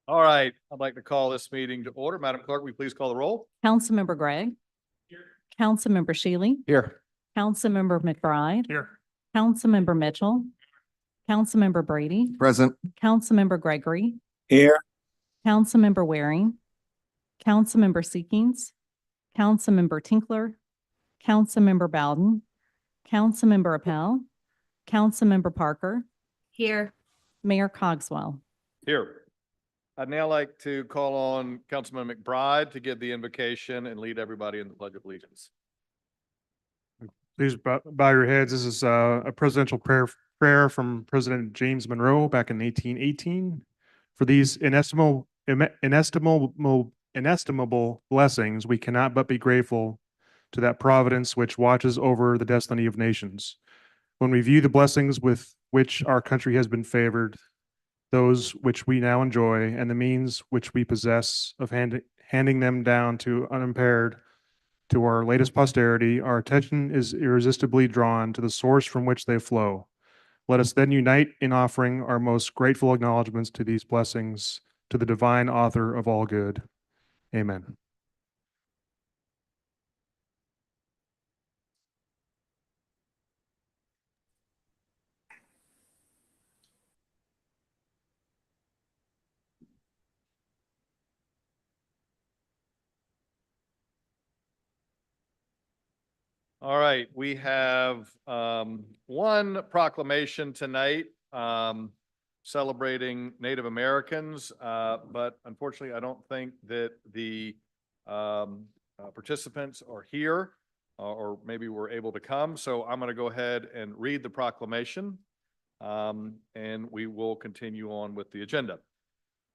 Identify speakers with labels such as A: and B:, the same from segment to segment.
A: All right, I'd like to call this meeting to order. Madam Clerk, will you please call the roll?
B: Councilmember Gregg.
A: Here.
B: Councilmember Shealy.
A: Here.
B: Councilmember McBride.
A: Here.
B: Councilmember Mitchell. Councilmember Brady.
C: Present.
B: Councilmember Gregory.
C: Here.
B: Councilmember Waring. Councilmember Seekings. Councilmember Tinkler. Councilmember Bowden. Councilmember Appel. Councilmember Parker.
D: Here.
B: Mayor Cogswell.
A: Here. I'd now like to call on Councilman McBride to give the invocation and lead everybody in the Pledge of Allegiance.
E: Please bow your heads. This is a presidential prayer from President James Monroe back in 1818. For these inestimable blessings, we cannot but be grateful to that providence which watches over the destiny of nations. When we view the blessings with which our country has been favored, those which we now enjoy, and the means which we possess of handing them down to unimpaired to our latest posterity, our attention is irresistibly drawn to the source from which they flow. Let us then unite in offering our most grateful acknowledgments to these blessings, to the divine author of all good. Amen.
A: All right, we have one proclamation tonight celebrating Native Americans, but unfortunately, I don't think that the participants are here or maybe were able to come. So I'm going to go ahead and read the proclamation and we will continue on with the agenda.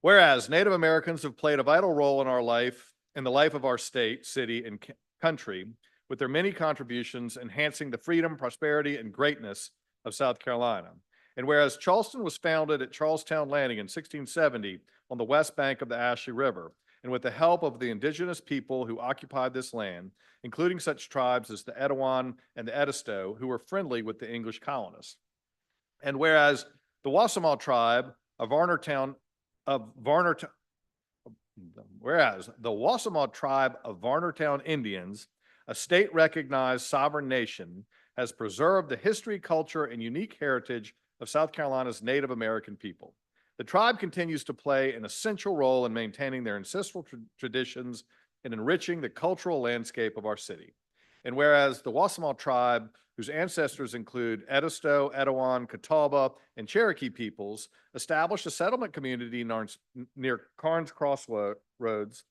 A: Whereas Native Americans have played a vital role in our life, in the life of our state, city, and country, with their many contributions enhancing the freedom, prosperity, and greatness of South Carolina. And whereas Charleston was founded at Charlestown Landing in 1670 on the west bank of the Ashley River, and with the help of the indigenous people who occupied this land, including such tribes as the Etowah and the Edisto, who were friendly with the English colonists. And whereas the Wasamaw tribe of Varnertown Indians, a state-recognized sovereign nation, has preserved the history, culture, and unique heritage of South Carolina's Native American people. The tribe continues to play an essential role in maintaining their ancestral traditions and enriching the cultural landscape of our city. And whereas the Wasamaw tribe, whose ancestors include Edisto, Etowah, Catawba, and Cherokee peoples, established a settlement community near Carnes Crossroads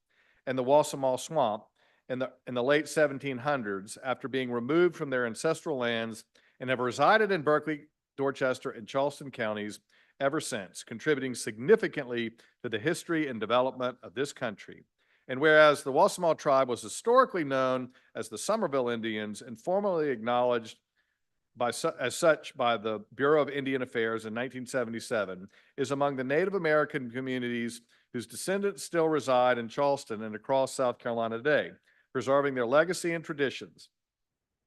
A: and the Wasamaw Swamp in the late 1700s after being removed from their ancestral lands, and have resided in Berkeley, Dorchester, and Charleston counties ever since, contributing significantly to the history and development of this country. And whereas the Wasamaw tribe was historically known as the Somerville Indians and formally acknowledged as such by the Bureau of Indian Affairs in 1977, is among the Native American communities whose descendants still reside in Charleston and across South Carolina today, preserving their legacy and traditions.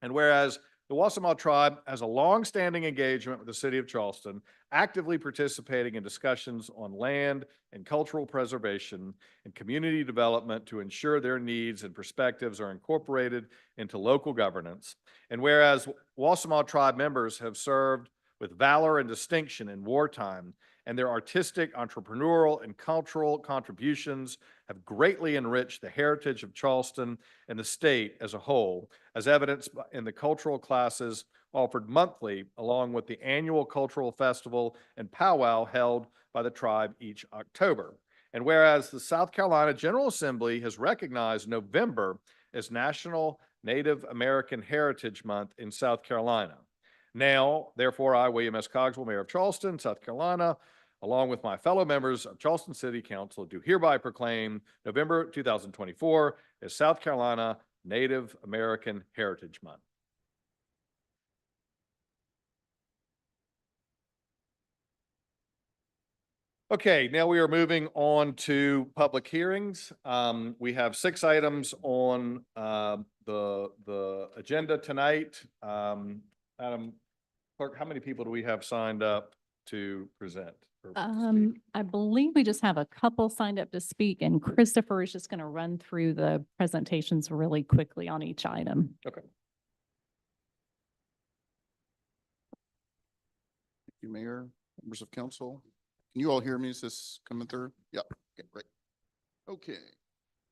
A: And whereas the Wasamaw tribe has a long-standing engagement with the city of Charleston, actively participating in discussions on land and cultural preservation and community development to ensure their needs and perspectives are incorporated into local governance. And whereas Wasamaw tribe members have served with valor and distinction in wartime, and their artistic, entrepreneurial, and cultural contributions have greatly enriched the heritage of Charleston and the state as a whole, as evidenced in the cultural classes offered monthly, along with the annual cultural festival and powwow held by the tribe each October. And whereas the South Carolina General Assembly has recognized November as National Native American Heritage Month in South Carolina. Now, therefore, I, William S. Cogswell, Mayor of Charleston, South Carolina, along with my fellow members of Charleston City Council, do hereby proclaim November 2024 as South Carolina Native American Heritage Month. Okay, now we are moving on to public hearings. We have 6 items on the agenda tonight. Madam Clerk, how many people do we have signed up to present?
B: I believe we just have a couple signed up to speak, and Christopher is just going to run through the presentations really quickly on each item.
A: Okay.
C: Thank you, Mayor, members of council. Can you all hear me? Is this coming through? Yep. Okay, great. Okay,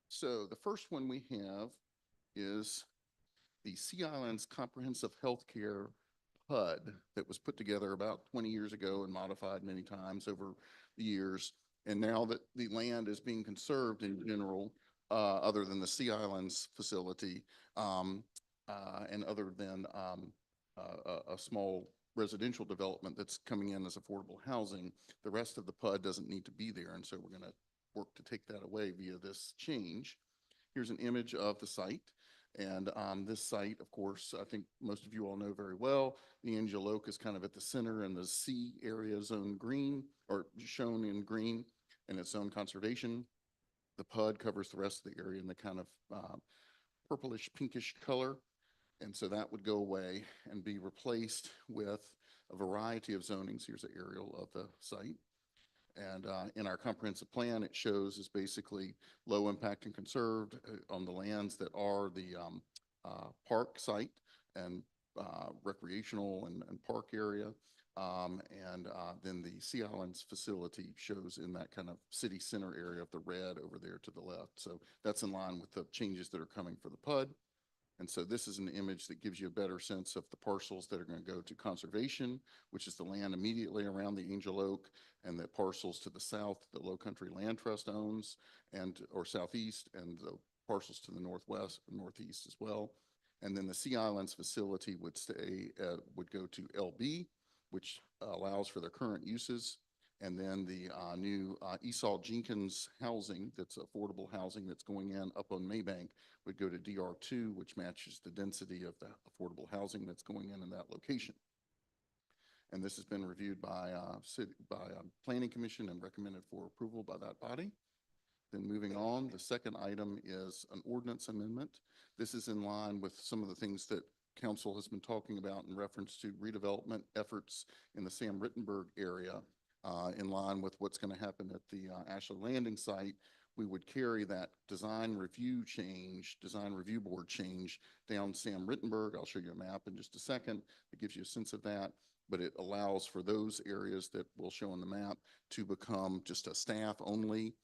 C: so the first one we have is the Sea Islands Comprehensive Healthcare PUD that was put together about 20 years ago and modified many times over the years. And now that the land is being conserved in general, other than the Sea Islands facility, and other than a small residential development that's coming in as affordable housing, the rest of the PUD doesn't need to be there. And so we're going to work to take that away via this change. Here's an image of the site. And this site, of course, I think most of you all know very well, the Angel Oak is kind of at the center, and the sea area is zoned green, or shown in green, and its zone conservation. The PUD covers the rest of the area in the kind of purplish pinkish color. And so that would go away and be replaced with a variety of zonings. Here's an aerial of the site. And in our comprehensive plan, it shows is basically low impact and conserved on the lands that are the park site and recreational and park area. Then the Sea Islands facility shows in that kind of city center area of the red over there to the left. So that's in line with the changes that are coming for the PUD. And so this is an image that gives you a better sense of the parcels that are going to go to conservation, which is the land immediately around the Angel Oak, and the parcels to the south, the Low Country Land Trust owns, or southeast, and the parcels to the northwest and northeast as well. And then the Sea Islands facility would would go to LB, which allows for their current uses. And then the new Esau Jenkins housing, that's affordable housing that's going in up on Maybank, would go to DR2, which matches the density of the affordable housing that's going in that location. And this has been reviewed by Planning Commission and recommended for approval by that body. Then moving on, the second item is an ordinance amendment. This is in line with some of the things that council has been talking about in reference to redevelopment efforts in the Sam Rittenberg area. In line with what's going to happen at the Ashley Landing site, we would carry that design review board change down Sam Rittenberg. I'll show you a map in just a second. It gives you a sense of that, but it allows for those areas that we'll show on the map to become just a staff only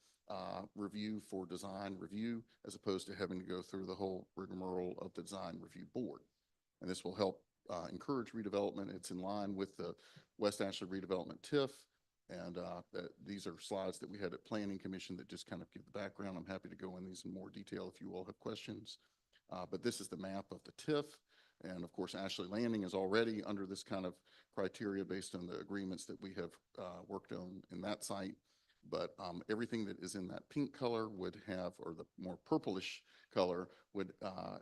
C: review for design review, as opposed to having to go through the whole rigmarole of the design review board. And this will help encourage redevelopment. It's in line with the West Ashley redevelopment TIF. And these are slides that we had at Planning Commission that just kind of give the background. I'm happy to go in these in more detail if you all have questions. But this is the map of the TIF. And of course, Ashley Landing is already under this kind of criteria based on the agreements that we have worked on in that site. But everything that is in that pink color would have, or the more purplish color would,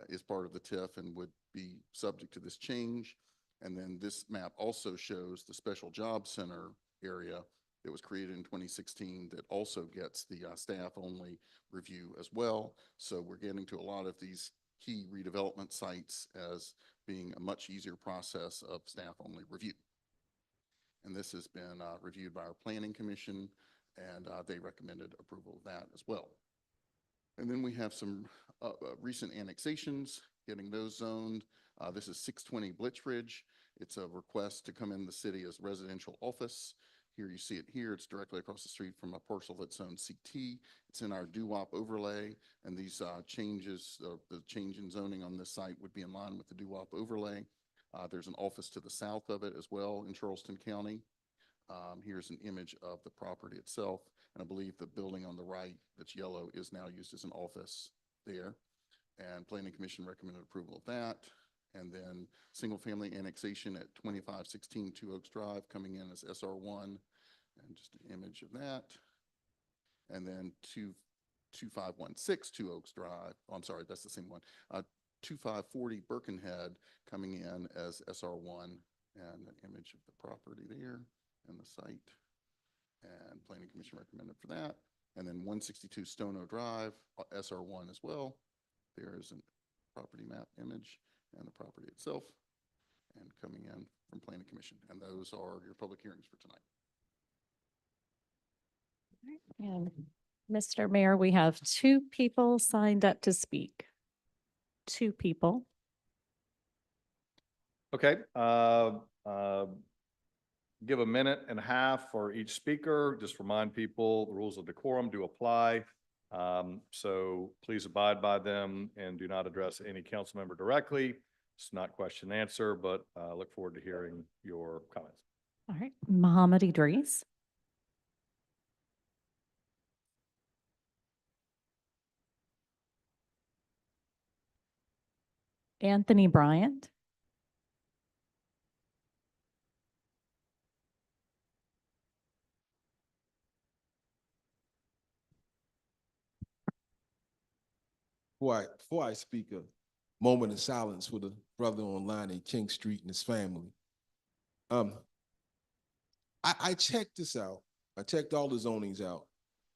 C: is part of the TIF and would be subject to this change. And then this map also shows the Special Job Center area that was created in 2016 that also gets the staff only review as well. So we're getting to a lot of these key redevelopment sites as being a much easier process of staff only review. And this has been reviewed by our Planning Commission, and they recommended approval of that as well. And then we have some recent annexations, getting those zoned. This is 620 Blitch Ridge. It's a request to come in the city as residential office. Here you see it here. It's directly across the street from a parcel that's zoned CT. It's in our doo-wop overlay, and these changes, the change in zoning on this site would be in line with the doo-wop overlay. There's an office to the south of it as well in Charleston County. Here's an image of the property itself, and I believe the building on the right that's yellow is now used as an office there. And Planning Commission recommended approval of that. And then single family annexation at 2516 Two Oaks Drive coming in as SR1, and just an image of that. And then 2516 Two Oaks Drive. Oh, I'm sorry, that's the same one. 2540 Birkenhead coming in as SR1, and an image of the property there and the site. And Planning Commission recommended for that. And then 162 Stono Drive, SR1 as well. There is a property map image and the property itself, and coming in from Planning Commission. And those are your public hearings for tonight.
B: And Mr. Mayor, we have two people signed up to speak. Two people.
A: Okay, give a minute and a half for each speaker. Just remind people the rules of decorum do apply. So please abide by them and do not address any council member directly. It's not question and answer, but look forward to hearing your comments.
B: All right, Mohammed Idris. Anthony Bryant.
D: Before I speak, a moment of silence for the brother online in King Street and his family. I checked this out. I checked all the zonings out.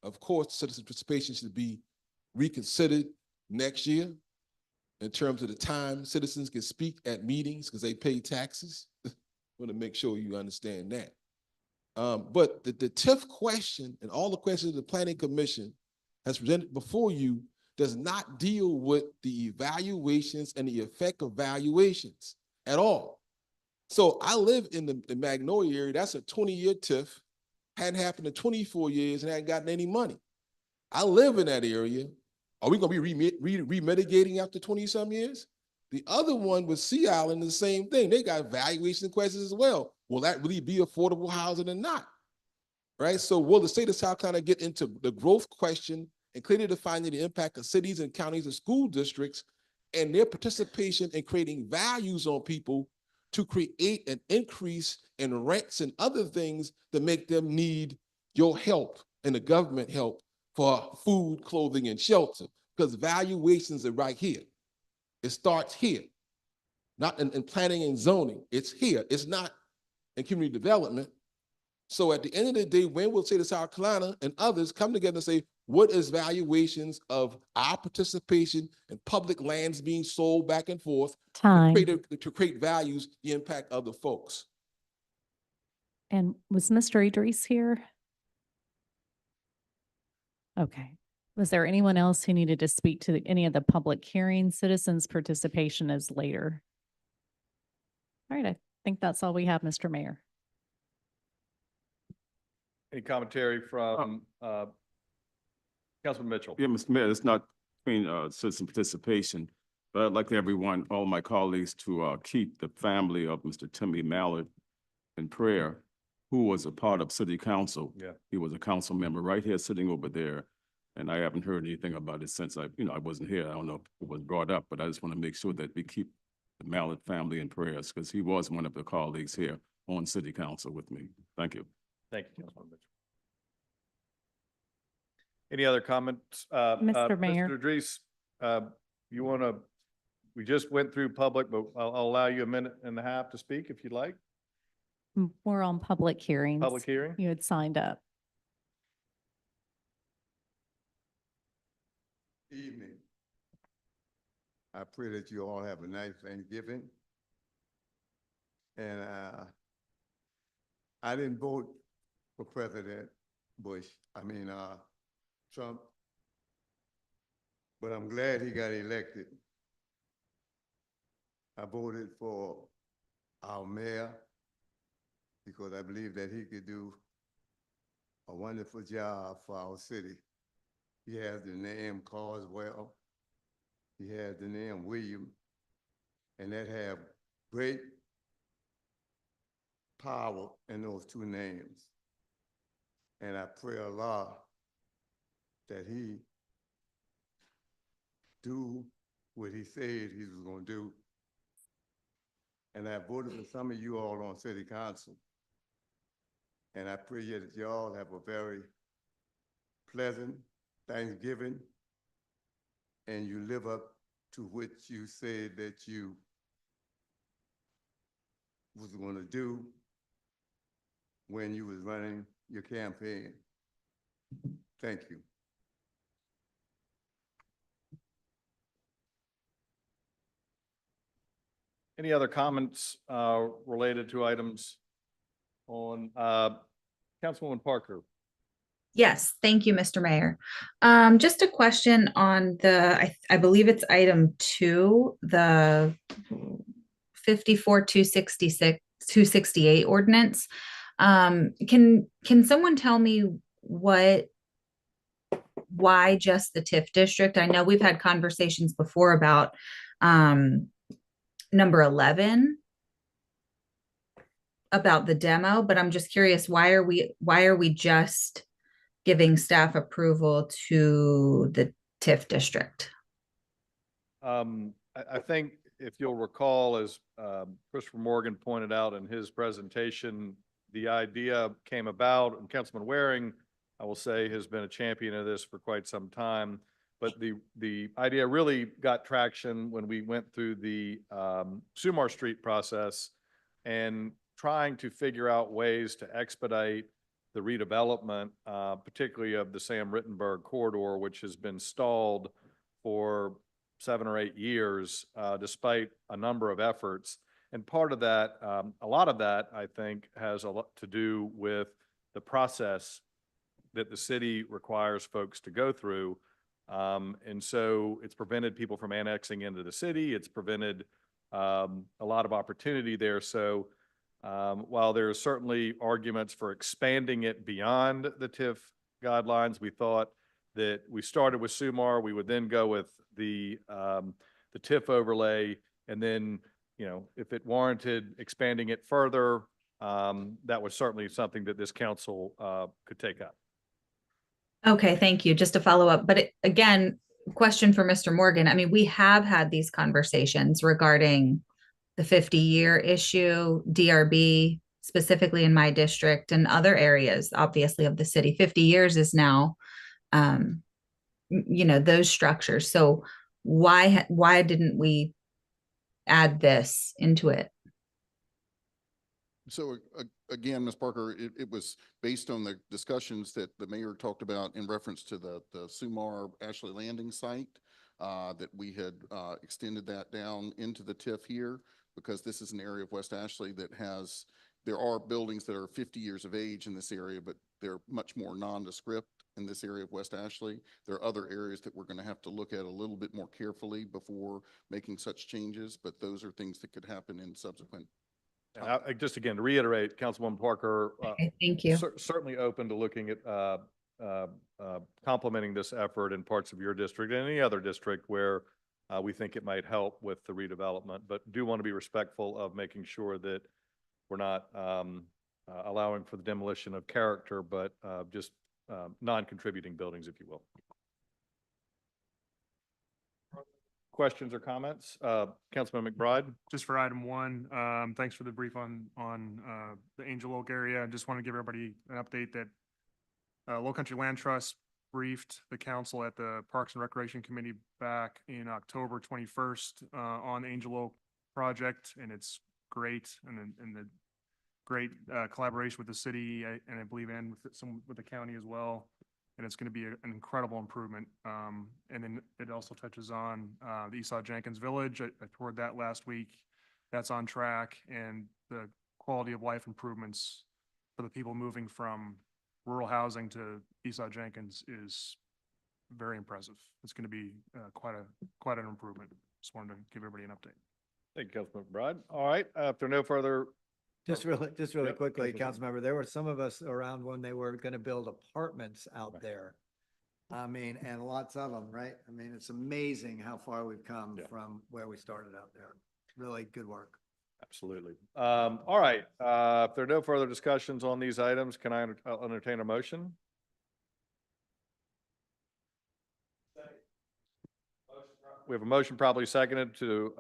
D: Of course, citizen participation should be reconsidered next year in terms of the time citizens can speak at meetings because they pay taxes. Want to make sure you understand that. But the TIF question and all the questions the Planning Commission has presented before you does not deal with the evaluations and the effect of valuations at all. So I live in the Magnolia area. That's a 20-year TIF. Hadn't happened in 24 years and hadn't gotten any money. I live in that area. Are we going to be remitigating after 20-some years? The other one with Sea Island, the same thing. They got valuation questions as well. Will that really be affordable housing or not? Right? So will the state of South Carolina get into the growth question and clearly defining the impact of cities and counties and school districts and their participation in creating values on people to create an increase in rents and other things that make them need your help and the government help for food, clothing, and shelter, because valuations are right here. It starts here, not in planning and zoning. It's here. It's not in community development. So at the end of the day, when we'll say to South Carolina and others come together and say, what is valuations of our participation in public lands being sold back and forth
B: Time.
D: to create values, the impact of the folks.
B: And was Mr. Idris here? Okay. Was there anyone else who needed to speak to any of the public hearings? Citizens' participation is later. All right, I think that's all we have, Mr. Mayor.
A: Any commentary from Councilman Mitchell?
F: Yeah, Mr. Mayor, it's not between citizen participation, but I'd like everyone, all my colleagues to keep the family of Mr. Timmy Mallard in prayer, who was a part of city council.
A: Yeah.
F: He was a council member right here sitting over there. And I haven't heard anything about it since I wasn't here. I don't know if it was brought up, but I just want to make sure that we keep the Mallard family in prayers because he was one of the colleagues here on city council with me. Thank you.
A: Thank you, Councilman Mitchell. Any other comments?
B: Mr. Mayor.
A: Mr. Idris, you want to, we just went through public, but I'll allow you a minute and a half to speak if you'd like.
B: We're on public hearings.
A: Public hearing?
B: You had signed up.
G: Evening. I pray that you all have a nice Thanksgiving. And I didn't vote for President Trump, but I'm glad he got elected. I voted for our mayor because I believe that he could do a wonderful job for our city. He has the name Carswell. He has the name William, and that have great power in those two names. And I pray Allah that he do what he said he was going to do. And I voted for some of you all on city council. And I pray that you all have a very pleasant Thanksgiving, and you live up to what you said that you was going to do when you was running your campaign. Thank you.
A: Any other comments related to items on Councilwoman Parker?
H: Yes, thank you, Mr. Mayor. Just a question on I believe it's item 2, the 54-266-268 ordinance. Can someone tell me why just the TIF district? I know we've had conversations before about number 11 about the demo, but I'm just curious, why are we just giving staff approval to the TIF district?
A: I think if you'll recall, as Christopher Morgan pointed out in his presentation, the idea came about, and Councilman Waring, I will say, has been a champion of this for quite some time. But the idea really got traction when we went through the Sumar Street process and trying to figure out ways to expedite the redevelopment, particularly of the Sam Rittenberg corridor, which has been stalled for 7 or 8 years, despite a number of efforts. And part of that, a lot of that, I think, has a lot to do with the process that the city requires folks to go through. And so it's prevented people from annexing into the city. It's prevented a lot of opportunity there. So while there are certainly arguments for expanding it beyond the TIF guidelines, we thought that we started with Sumar, we would then go with the TIF overlay, and then, you know, if it warranted expanding it further, that was certainly something that this council could take up.
H: Okay, thank you. Just to follow up, but again, question for Mr. Morgan. I mean, we have had these conversations regarding the 50-year issue, DRB, specifically in my district and other areas, obviously, of the city. 50 years is now, you know, those structures. So why didn't we add this into it?
C: So again, Ms. Parker, it was based on the discussions that the mayor talked about in reference to the Sumar Ashley Landing site, that we had extended that down into the TIF here, because this is an area of West Ashley that there are buildings that are 50 years of age in this area, but they're much more nondescript in this area of West Ashley. There are other areas that we're going to have to look at a little bit more carefully before making such changes, but those are things that could happen in subsequent.
A: And just again, to reiterate, Councilwoman Parker,
H: Okay, thank you.
A: certainly open to looking at complementing this effort in parts of your district and any other district where we think it might help with the redevelopment, but do want to be respectful of making sure that we're not allowing for the demolition of character, but just non-contributing buildings, if you will. Questions or comments? Councilman McBride?
E: Just for item 1, thanks for the brief on the Angel Oak area. I just want to give everybody an update that Low Country Land Trust briefed the council at the Parks and Recreation Committee back in October 21st on the Angel Oak project, and it's great, and the great collaboration with the city, and I believe and with the county as well. And it's going to be an incredible improvement. And then it also touches on the Esau Jenkins Village. I toured that last week. That's on track, and the quality of life improvements for the people moving from rural housing to Esau Jenkins is very impressive. It's going to be quite an improvement. Just wanted to give everybody an update.
A: Thank you, Councilman McBride. All right, if there are no further.
I: Just really
A: Yep,
I: quickly,
A: Councilman.
I: council member, there were some of us around when they were going to build apartments out there. I mean, and lots of them, right? I mean, it's amazing how far we've come from where we started out there. Really good work.
A: Absolutely. All right, if there are no further discussions on these items, can I entertain a motion? We have a motion probably seconded to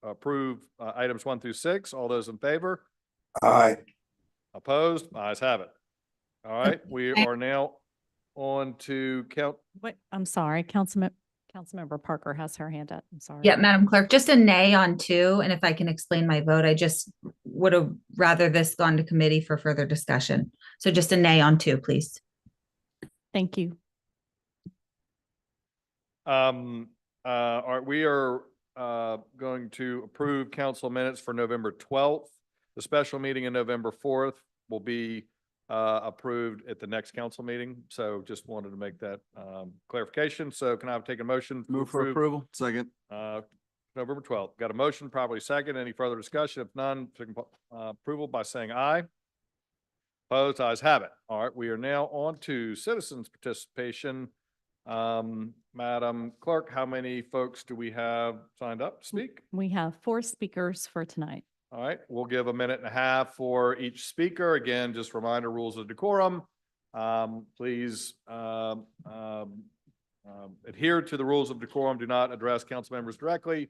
A: approve items 1 through 6. All those in favor?
G: Aye.
A: Opposed? Ayes have it. All right, we are now on to
B: Wait, I'm sorry, Councilmember Parker has her hand up. I'm sorry.
H: Yeah, Madam Clerk, just a nay on 2, and if I can explain my vote, I just would have rather this gone to committee for further discussion. So just a nay on 2, please.
B: Thank you.
A: We are going to approve council minutes for November 12th. The special meeting on November 4th will be approved at the next council meeting. So just wanted to make that clarification. So can I take a motion? to
J: Move for
A: approve,
J: approval. Second.
A: November 12th. Got a motion, properly second. Any further discussion? If none, approval by saying aye. Opposed, ayes have it. All right, we are now on to citizens' participation. Madam Clerk, how many folks do we have signed up to speak?
B: We have 4 speakers for tonight.
A: All right, we'll give a minute and a half for each speaker. Again, just reminder, rules of decorum. Please adhere to the rules of decorum. Do not address council members directly.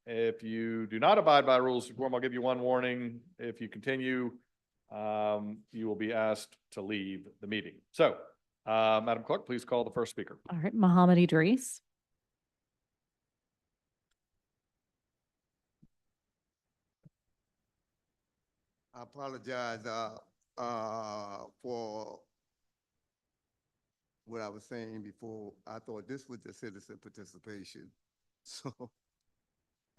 A: If you do not abide by rules of decorum, I'll give you one warning. If you continue, you will be asked to leave the meeting. So, Madam Clerk, please call the first speaker.
B: All right, Mohammed Idris.
G: I apologize, for what I was saying before. I thought this was the citizen participation. So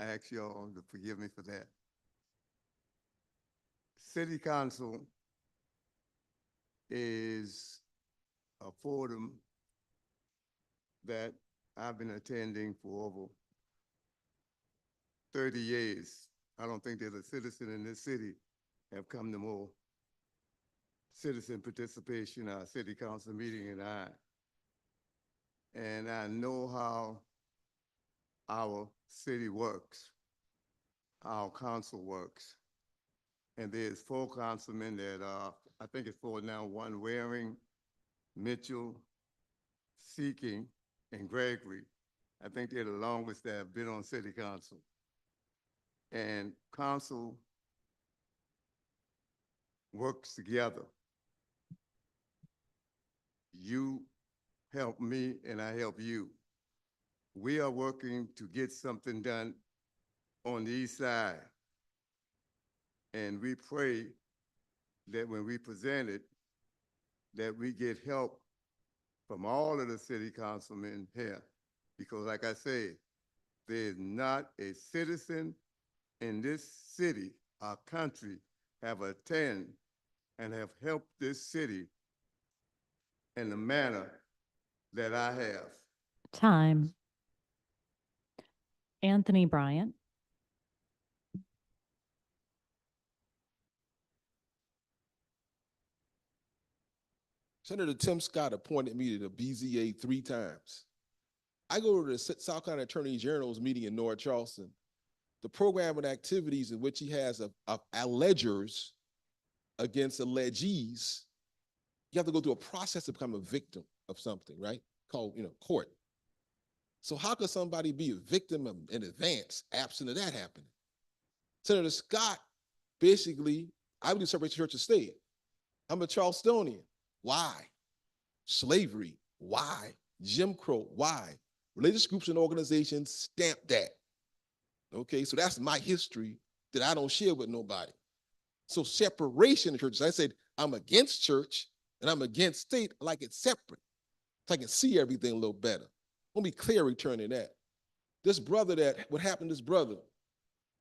G: I ask y'all to forgive me for that. City Council is a forum that I've been attending for over 30 years. I don't think there's a citizen in this city have come to more citizen participation, our city council meeting and I know how our city works, our council works. And there's 4 councilmen that I think it's 4 now, 1 Waring, Mitchell, Seeking, and Gregory. I think they're the longest that have been on city council. And council works together. You help me and I help you. We are working to get something done on the east side. And we pray that when we present it, that we get help from all of the city councilmen here. Because like I say, there's not a citizen in this city, our country, have attended and have helped this city in the manner that I have.
B: Time. Anthony Bryant.
D: Senator Tim Scott appointed me to the BZA 3 times. I go to the South Carolina Attorney General's meeting in North Charleston. The program and activities in which he has of allegers against allegees, you have to go through a process to become a victim of something, right? Called, court. So how could somebody be a victim in advance, absent of that happening? Senator Scott, basically, I believe separate church and state. I'm a Charlestonian. Why? Slavery. Why? Jim Crow. Why? Religious groups and organizations stamp that. Okay, so that's my history that I don't share with nobody. So separation of churches, I said, I'm against church and I'm against state, I like it separate. So I can see everything a little better. Let me be clear returning that. This brother what happened to this brother,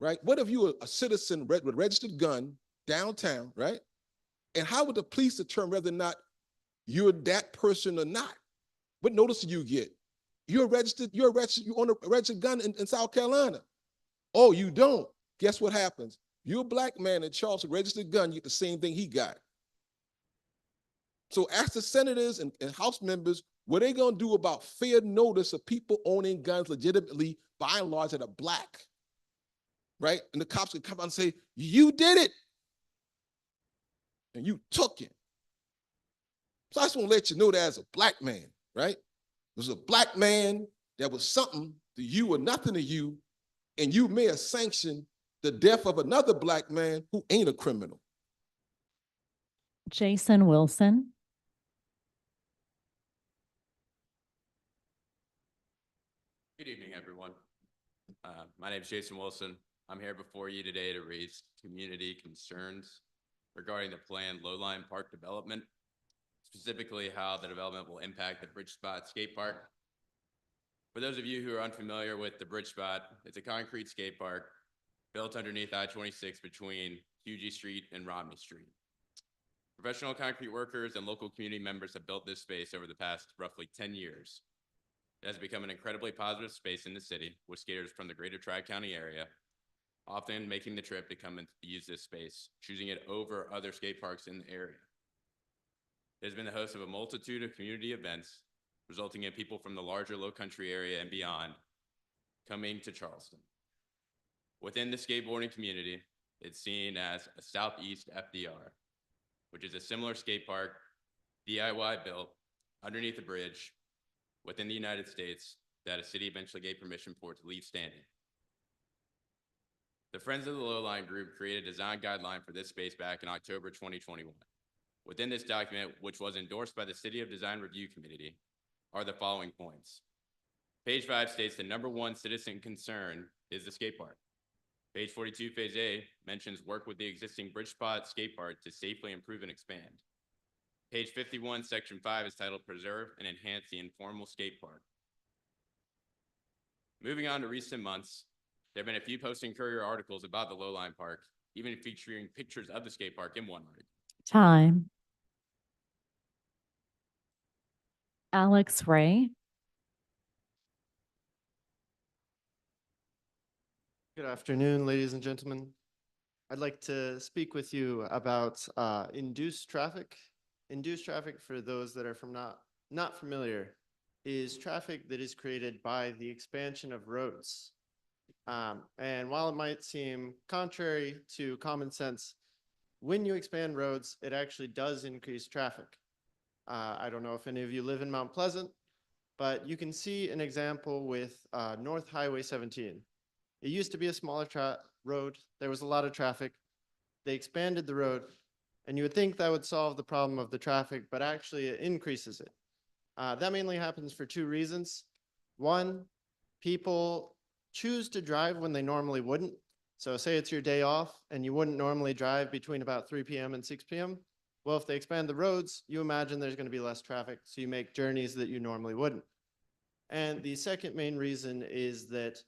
D: right? What if you were a citizen with a registered gun downtown, right? And how would the police determine whether or not you're that person or not? What notice do you get? You own a registered gun in South Carolina. Oh, you don't? Guess what happens? You're a black man in Charleston, registered gun, you get the same thing he got. So ask the senators and House members, what are they gonna do about fair notice of people owning guns legitimately, by and large, that are black, right? And the cops can come out and say, you did it. And you took it. So I just want to let you know that as a black man, right? There's a black man that was something to you or nothing to you, and you may have sanctioned the death of another black man who ain't a criminal.
B: Jason Wilson.
K: Good evening, everyone. My name is Jason Wilson. I'm here before you today to raise community concerns regarding the planned low-lying park development, specifically how the development will impact the Bridge Spot Skate Park. For those of you who are unfamiliar with the Bridge Spot, it's a concrete skate park built underneath I-26 between Hugie Street and Romney Street. Professional concrete workers and local community members have built this space over the past roughly 10 years. It has become an incredibly positive space in the city, with skaters from the greater Tri-County area often making the trip to come and use this space, choosing it over other skate parks in the area. It has been the host of a multitude of community events, resulting in people from the larger Low Country area and beyond coming to Charleston. Within the skateboarding community, it's seen as a Southeast FDR, which is a similar skate park, DIY built underneath a bridge within the United States that a city eventually gave permission for it to leave standing. The Friends of the Lowline group created a design guideline for this space back in October 2021. Within this document, which was endorsed by the City of Design Review Committee, are the following points. Page 5 states the #1 citizen concern is the skate park. Page 42, Phase A, mentions work with the existing bridge spot skate park to safely improve and expand. Page 51, Section 5 is titled Preserve and Enhance the Informal Skate Park. Moving on to recent months, there have been a few Post and Courier articles about the Lowline Park, even featuring pictures of the skate park in one article.
B: Time. Alex Ray.
J: Good afternoon, ladies and gentlemen. I'd like to speak with you about induced traffic. Induced traffic, for those that are not familiar, is traffic that is created by the expansion of roads. And while it might seem contrary to common sense, when you expand roads, it actually does increase traffic. I don't know if any of you live in Mount Pleasant, but you can see an example with North Highway 17. It used to be a smaller road. There was a lot of traffic. They expanded the road, and you would think that would solve the problem of the traffic, but actually it increases it. That mainly happens for two reasons. One, people choose to drive when they normally wouldn't. So say it's your day off and you wouldn't normally drive between about 3 p.m. and 6 p.m. Well, if they expand the roads, you imagine there's going to be less traffic, so you make journeys that you normally wouldn't. And the second main reason is that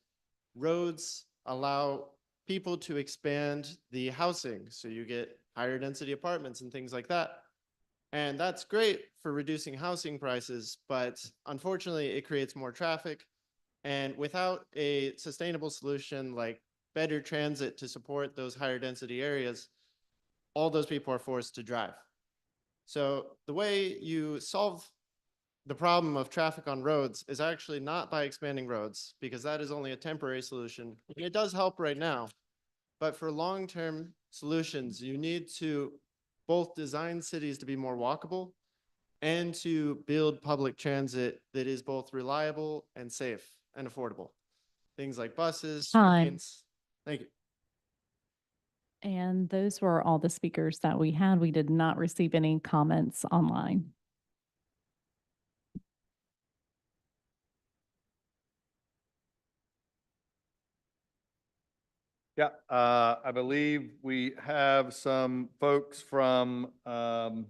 J: roads allow people to expand the housing, so you get higher density apartments and things like that. And that's great for reducing housing prices, but unfortunately it creates more traffic. And without a sustainable solution like better transit to support those higher density areas, all those people are forced to drive. So the way you solve the problem of traffic on roads is actually not by expanding roads, because that is only a temporary solution. And it does help right now, but for long-term solutions, you need to both design cities to be more walkable and to build public transit that is both reliable and safe and affordable. Things like buses,
B: Time.
J: trains. Thank you.
B: And those were all the speakers that we had. We did not receive any comments online.
A: Yeah, I believe we have some folks from the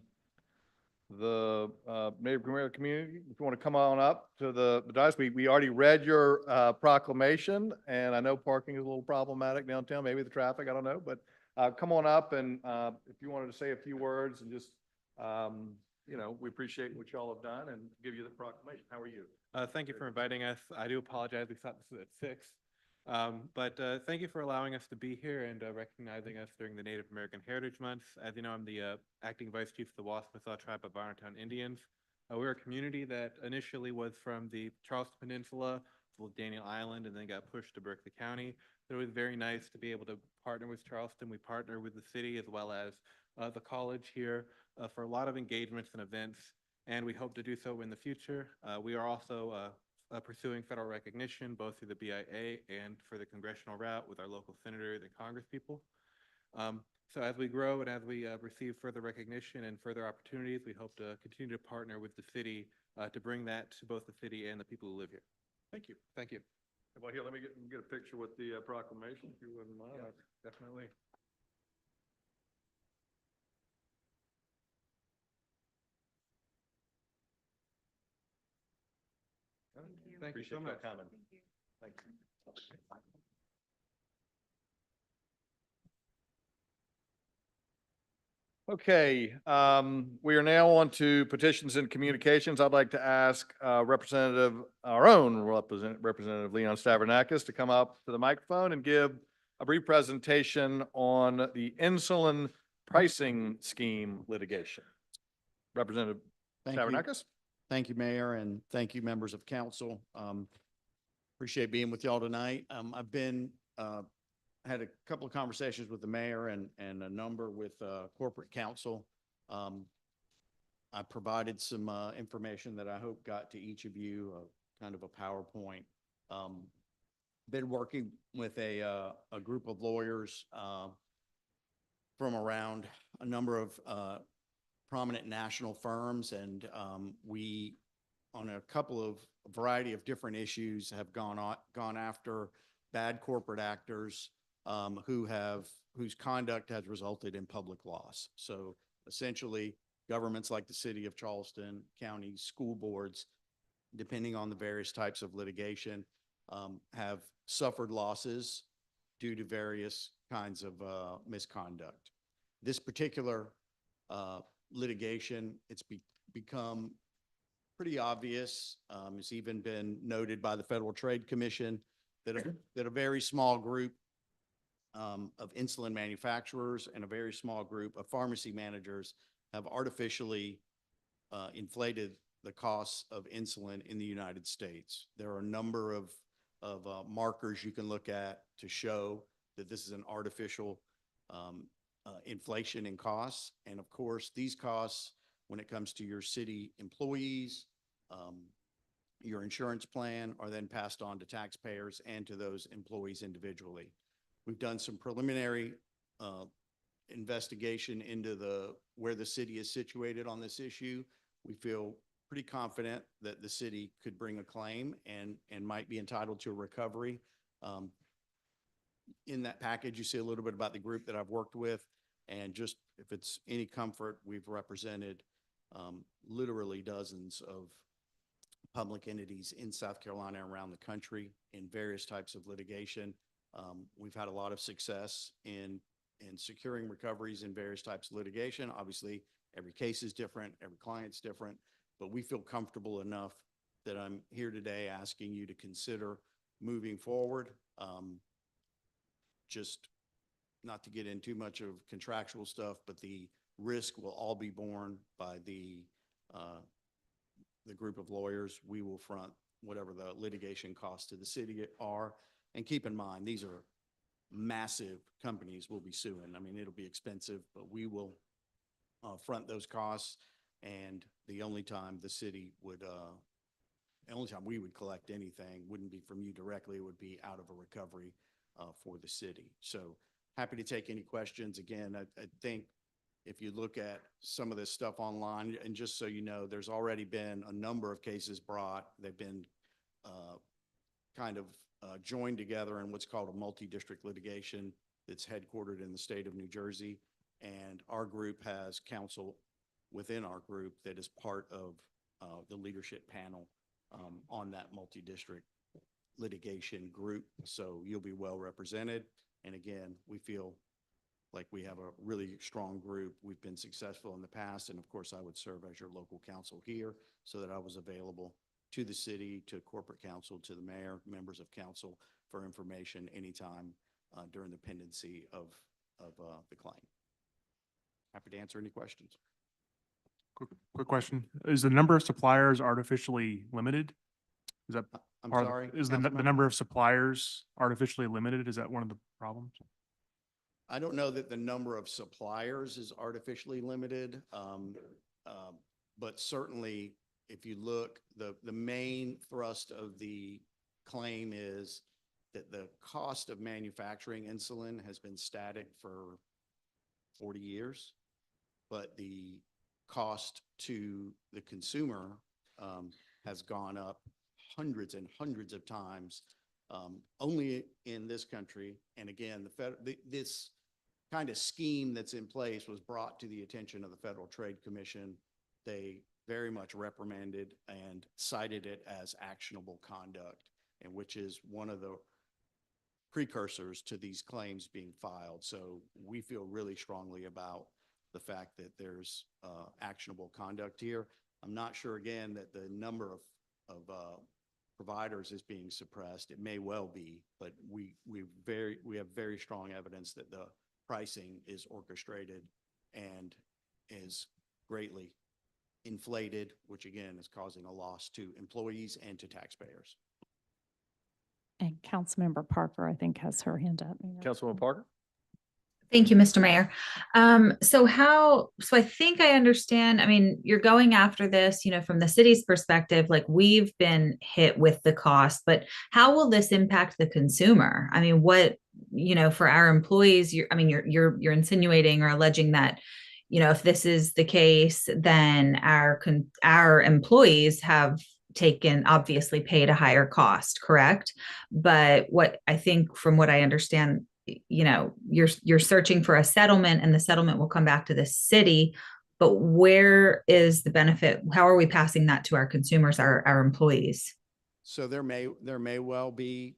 A: Native American community. If you want to come on up to the dais, we already read your proclamation, and I know parking is a little problematic downtown, maybe the traffic, I don't know, but come on up, and if you wanted to say a few words and just, you know, we appreciate what y'all have done and give you the proclamation. How are you?
L: Thank you for inviting us. I do apologize. We thought this was at 6. But thank you for allowing us to be here and recognizing us during the Native American Heritage Month. As you know, I'm the acting vice chief of the Wassaw tribe of Irontown Indians. We're a community that initially was from the Charleston Peninsula, Daniel Island, and then got pushed to Berkeley County. So it was very nice to be able to partner with Charleston. We partner with the city as well as the college here for a lot of engagements and events, and we hope to do so in the future. We are also pursuing federal recognition, both through the BIA and for the congressional route with our local senators and congresspeople. So as we grow and as we receive further recognition and further opportunities, we hope to continue to partner with the city to bring that to both the city and the people who live here.
A: Thank you.
L: Thank you.
A: Well, here, let me get a picture with the proclamation, if you wouldn't mind.
L: Yeah, definitely. Thank you so
A: Appreciate
L: much.
A: y'all coming. Thank you. Okay, we are now on to petitions and communications. I'd like to ask our own Representative Leon Stavronakis to come up to the microphone and give a brief presentation on the insulin pricing scheme litigation. Representative
M: Thank you.
A: Stavronakis?
M: Thank you, Mayor, and thank you, members of council. Appreciate being with y'all tonight. I've been, had a couple of conversations with the mayor and a number with corporate counsel. I provided some information that I hope got to each of you, kind of a PowerPoint. Been working with a group of lawyers from around a number of prominent national firms, and we, on a couple of variety of different issues, have gone after bad corporate actors whose conduct has resulted in public loss. So essentially, governments like the city of Charleston, counties, school boards, depending on the various types of litigation, have suffered losses due to various kinds of misconduct. This particular litigation, it's become pretty obvious. It's even been noted by the Federal Trade Commission that a very small group of insulin manufacturers and a very small group of pharmacy managers have artificially inflated the costs of insulin in the United States. There are a number of markers you can look at to show that this is an artificial inflation in costs. And of course, these costs, when it comes to your city employees, your insurance plan, are then passed on to taxpayers and to those employees individually. We've done some preliminary investigation into where the city is situated on this issue. We feel pretty confident that the city could bring a claim and might be entitled to a recovery. In that package, you see a little bit about the group that I've worked with, and just if it's any comfort, we've represented literally dozens of public entities in South Carolina and around the country in various types of litigation. We've had a lot of success in securing recoveries in various types of litigation. Obviously, every case is different, every client's different, but we feel comfortable enough that I'm here today asking you to consider moving forward. Just not to get in too much of contractual stuff, but the risk will all be borne by the group of lawyers. We will front whatever the litigation costs to the city are. And keep in mind, these are massive companies we'll be suing. I mean, it'll be expensive, but we will front those costs. And the only time the city would, the only time we would collect anything wouldn't be from you directly. It would be out of a recovery for the city. So happy to take any questions. Again, I think if you look at some of this stuff online, and just so you know, there's already been a number of cases brought. They've been kind of joined together in what's called a multi-district litigation that's headquartered in the state of New Jersey. And our group has counsel within our group that is part of the leadership panel on that multi-district litigation group. So you'll be well represented. And again, we feel like we have a really strong group. We've been successful in the past. And of course, I would serve as your local counsel here so that I was available to the city, to corporate counsel, to the mayor, members of council for information anytime during the pendency of the claim. Happy to answer any questions.
E: Quick question. Is the number of suppliers artificially limited? Is that
M: I'm
E: part of
M: sorry.
E: is the
M: Councilmember?
E: number of suppliers artificially limited? Is that one of the problems?
M: I don't know that the number of suppliers is artificially limited, but certainly if you look, the main thrust of the claim is that the cost of manufacturing insulin has been static for 40 years, but the cost to the consumer has gone up hundreds and hundreds of times only in this country. And again, this kind of scheme that's in place was brought to the attention of the Federal Trade Commission. They very much reprimanded and cited it as actionable conduct, and which is one of the precursors to these claims being filed. So we feel really strongly about the fact that there's actionable conduct here. I'm not sure, again, that the number of providers is being suppressed. It may well be, but we have very strong evidence that the pricing is orchestrated and is greatly inflated, which again is causing a loss to employees and to taxpayers.
B: And Councilmember Parker, I think, has her hand up.
A: Councilwoman Parker?
H: Thank you, Mr. Mayor. So I think I understand, I mean, you're going after this, from the city's perspective, like we've been hit with the cost, but how will this impact the consumer? I mean, for our employees, you're insinuating or alleging that, if this is the case, then our employees have obviously paid a higher cost, correct? But what I think from what I understand, you're searching for a settlement and the settlement will come back to the city, but where is the benefit? How are we passing that to our consumers, our employees?
M: So there may well be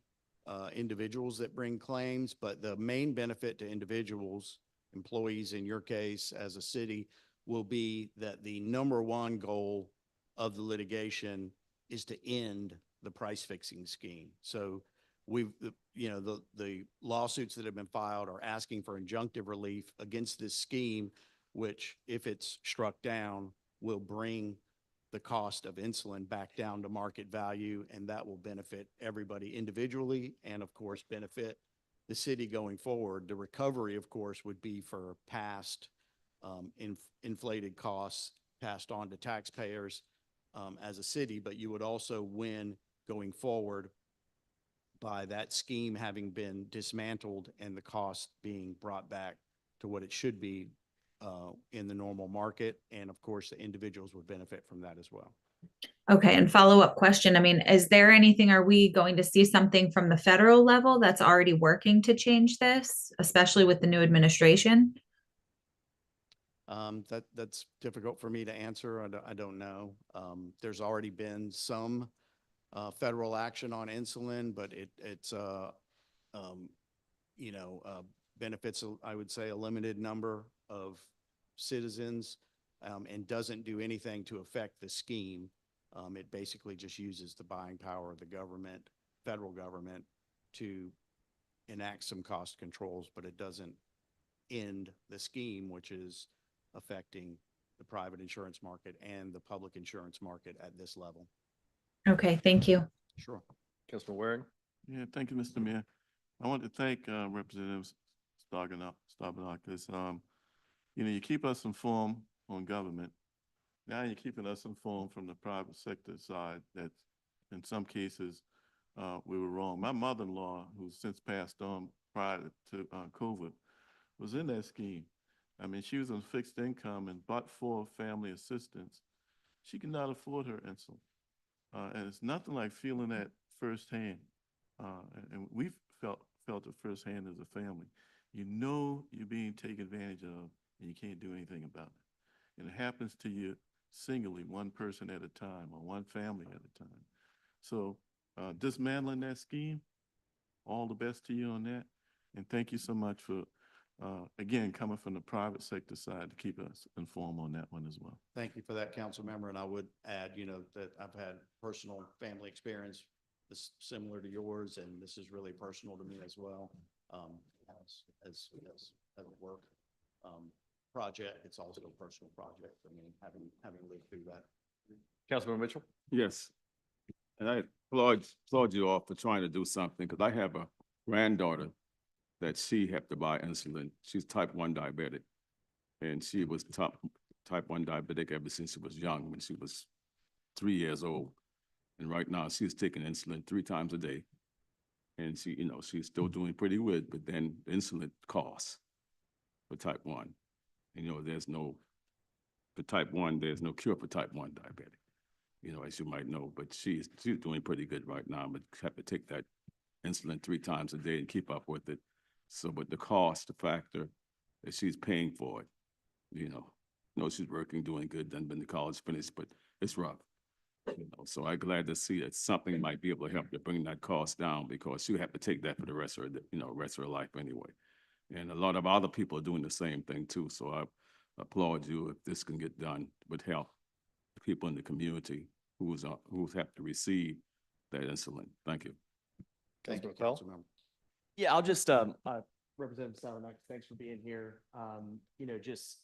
M: individuals that bring claims, but the main benefit to individuals, employees in your case as a city, will be that the number one goal of the litigation is to end the price fixing scheme. So the lawsuits that have been filed are asking for injunctive relief against this scheme, which if it's struck down will bring the cost of insulin back down to market value, and that will benefit everybody individually and of course benefit the city going forward. The recovery, of course, would be for past inflated costs passed on to taxpayers as a city, but you would also win going forward by that scheme having been dismantled and the cost being brought back to what it should be in the normal market. And of course, the individuals would benefit from that as well.
H: Okay. And follow-up question. I mean, are we going to see something from the federal level that's already working to change this, especially with the new administration?
M: That's difficult for me to answer. I don't know. There's already been some federal action on insulin, but it's benefits, I would say, a limited number of citizens and doesn't do anything to affect the scheme. It basically just uses the buying power of the government, federal government, to enact some cost controls, but it doesn't end the scheme, which is affecting the private insurance market and the public insurance market at this level.
H: Okay, thank you.
M: Sure.
A: Councilman Waring?
F: Yeah, thank you, Mr. Mayor. I want to thank Representative Stabenach, because, you keep us informed on government. Now you're keeping us informed from the private sector side that in some cases we were wrong. My mother-in-law, who's since passed on prior to COVID, was in that scheme. I mean, she was on fixed income and but for family assistance, she could not afford her insulin. And it's nothing like feeling that firsthand. And we've felt it firsthand as a family. You're being taken advantage of and you can't do anything about it. And it happens to you singly, one person at a time or one family at a time. So dismantling that scheme, all the best to you on that. And thank you so much for, again, coming from the private sector side to keep us informed on that one as well.
M: Thank you for that, council member. And I would add, that I've had personal family experience similar to yours, and this is really personal to me as well. As a work project, it's also a personal project for me, having lived through that.
A: Councilman Mitchell?
F: Yes. And I applaud you all for trying to do something, because I have a granddaughter that she had to buy insulin. She's type 1 diabetic. And she was type 1 diabetic ever since she was young, when she was 3 years old. And right now she's taking insulin 3 times a day. And she's still doing pretty good, but then insulin costs for type 1. For type 1, there's no cure for type 1 diabetic, as you might know, but she's doing pretty good right now, but have to take that insulin 3 times a day and keep up with it. So, but the cost, the factor that she's paying for it, she's working, doing good, done been to college, finished, but it's rough. So I'm glad to see that something might be able to help to bring that cost down, because she'll have to take that for the rest of her, rest of her life anyway. And a lot of other people are doing the same thing too. So applaud you if this can get done with help the people in the community who have to receive that insulin. Thank you.
C: Thank you,
A: Councilman Patel?
C: Councilmember.
N: Yeah, I'll just, Representative Salonak, thanks for being here. You know, just,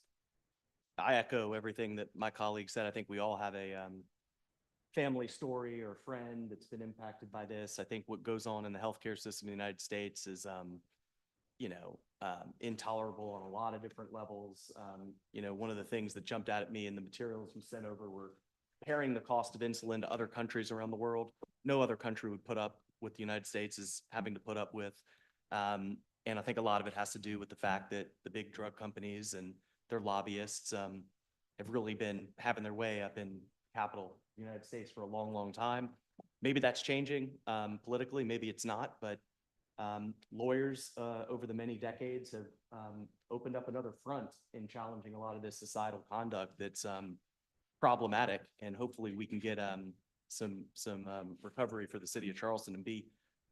N: I echo everything that my colleague said. I think we all have a, family story or friend that's been impacted by this. I think what goes on in the healthcare system in the United States is, you know, intolerable on a lot of different levels. You know, one of the things that jumped out at me in the materials you sent over were comparing the cost of insulin to other countries around the world. No other country would put up what the United States is having to put up with. And I think a lot of it has to do with the fact that the big drug companies and their lobbyists have really been having their way up in Capitol, United States for a long, long time. Maybe that's changing politically, maybe it's not, but lawyers over the many decades have opened up another front in challenging a lot of this societal conduct that's problematic, and hopefully we can get some recovery for the city of Charleston and be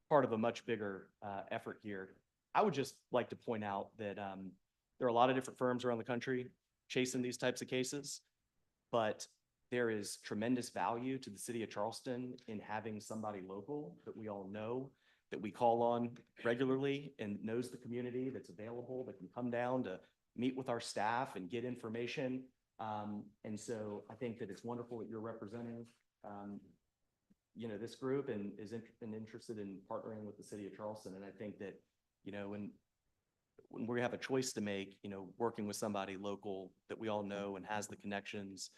N: part of a much bigger effort here. I would just like to point out that there are a lot of different firms around the country chasing these types of cases, but there is tremendous value to the city of Charleston in having somebody local that we all know, that we call on regularly and knows the community, that's available, that can come down to meet with our staff and get information. And so I think that it's wonderful that you're representing, you know, this group and is interested in partnering with the city of Charleston. And I think that, you know, when we have a choice to make, you know, working with somebody local that we all know and has the connections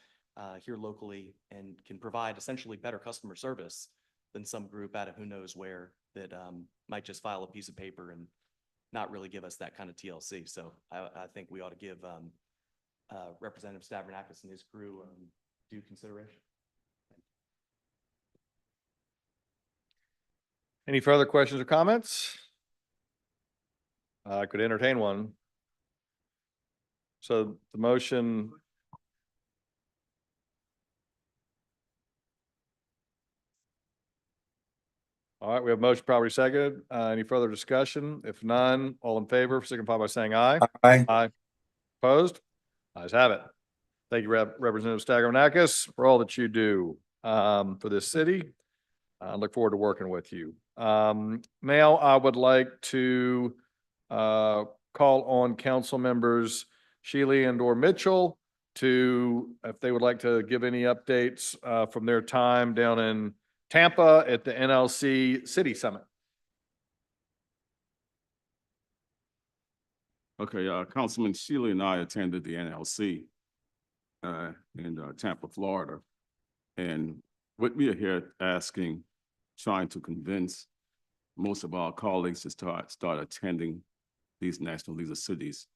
N: here locally and can provide essentially better customer service than some group out of who knows where that might just file a piece of paper and not really give us that kind of TLC. So I think we ought to give Representative Stavronakis and his crew due consideration.
A: Any further questions or comments? I could entertain one. So the motion. All right, we have motion properly seconded. Any further discussion? If none, all in favor, signify by saying aye.
G: Aye.
A: Aye. Opposed? Ayes have it. Thank you, Representative Stavronakis, for all that you do for this city. I look forward to working with you. Now I would like to call on council members Shealy and or Mitchell to, if they would like to give any updates from their time down in Tampa at the NLC City Summit.
F: Okay, Councilman Shealy and I attended the NLC in Tampa, Florida. And what we are here asking, trying to convince most of our colleagues to start attending these national leader cities,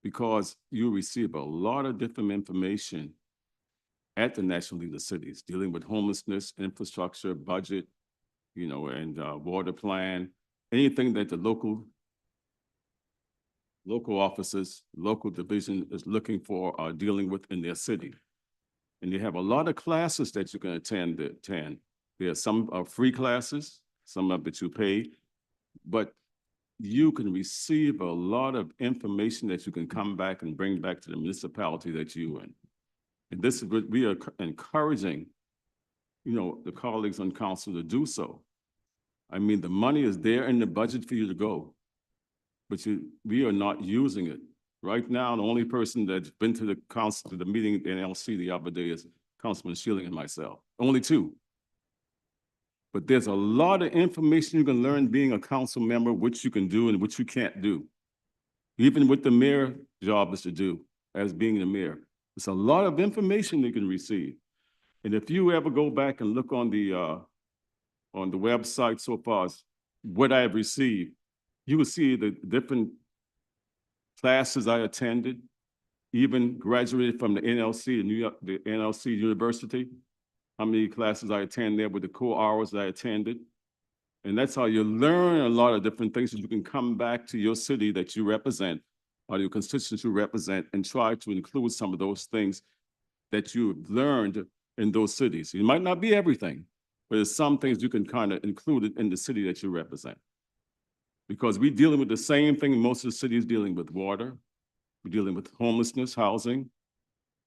F: because you receive a lot of different information at the national leader cities, dealing with homelessness, infrastructure, budget, you know, and water plan, anything that the local offices, local division is looking for or dealing with in their city. And you have a lot of classes that you can attend. There are some free classes, some of that you pay, but you can receive a lot of information that you can come back and bring back to the municipality that you're in. And this is what we are encouraging, you know, the colleagues on council to do so. I mean, the money is there in the budget for you to go, but we are not using it. Right now, the only person that's been to the council, to the meeting at the NLC the other day is Councilman Shealy and myself, only two. But there's a lot of information you can learn being a council member, what you can do and what you can't do. Even with the mayor job is to do as being the mayor. There's a lot of information you can receive. And if you ever go back and look on the website so far as what I have received, you will see the different classes I attended, even graduated from the NLC, the NLC University, how many classes I attended there with the core hours that I attended. And that's how you learn a lot of different things that you can come back to your city that you represent or your constituents you represent and try to include some of those things that you've learned in those cities. It might not be everything, but there's some things you can kind of include in the city that you represent. Because we're dealing with the same thing most of the cities dealing with: water, We're dealing with homelessness, housing.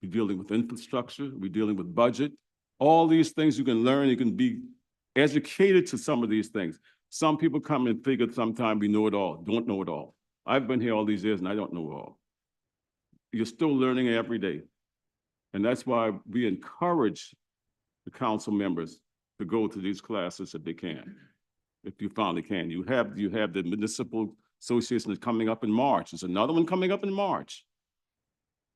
F: We're dealing with infrastructure. We're dealing with budget. All these things you can learn. You can be educated to some of these things. Some people come and figure sometimes we know it all, don't know it all. I've been here all these years and I don't know it all. You're still learning every day. And that's why we encourage the council members to go to these classes if they can, if you finally can. You have the municipal association that's coming up in March. There's another one coming up in March.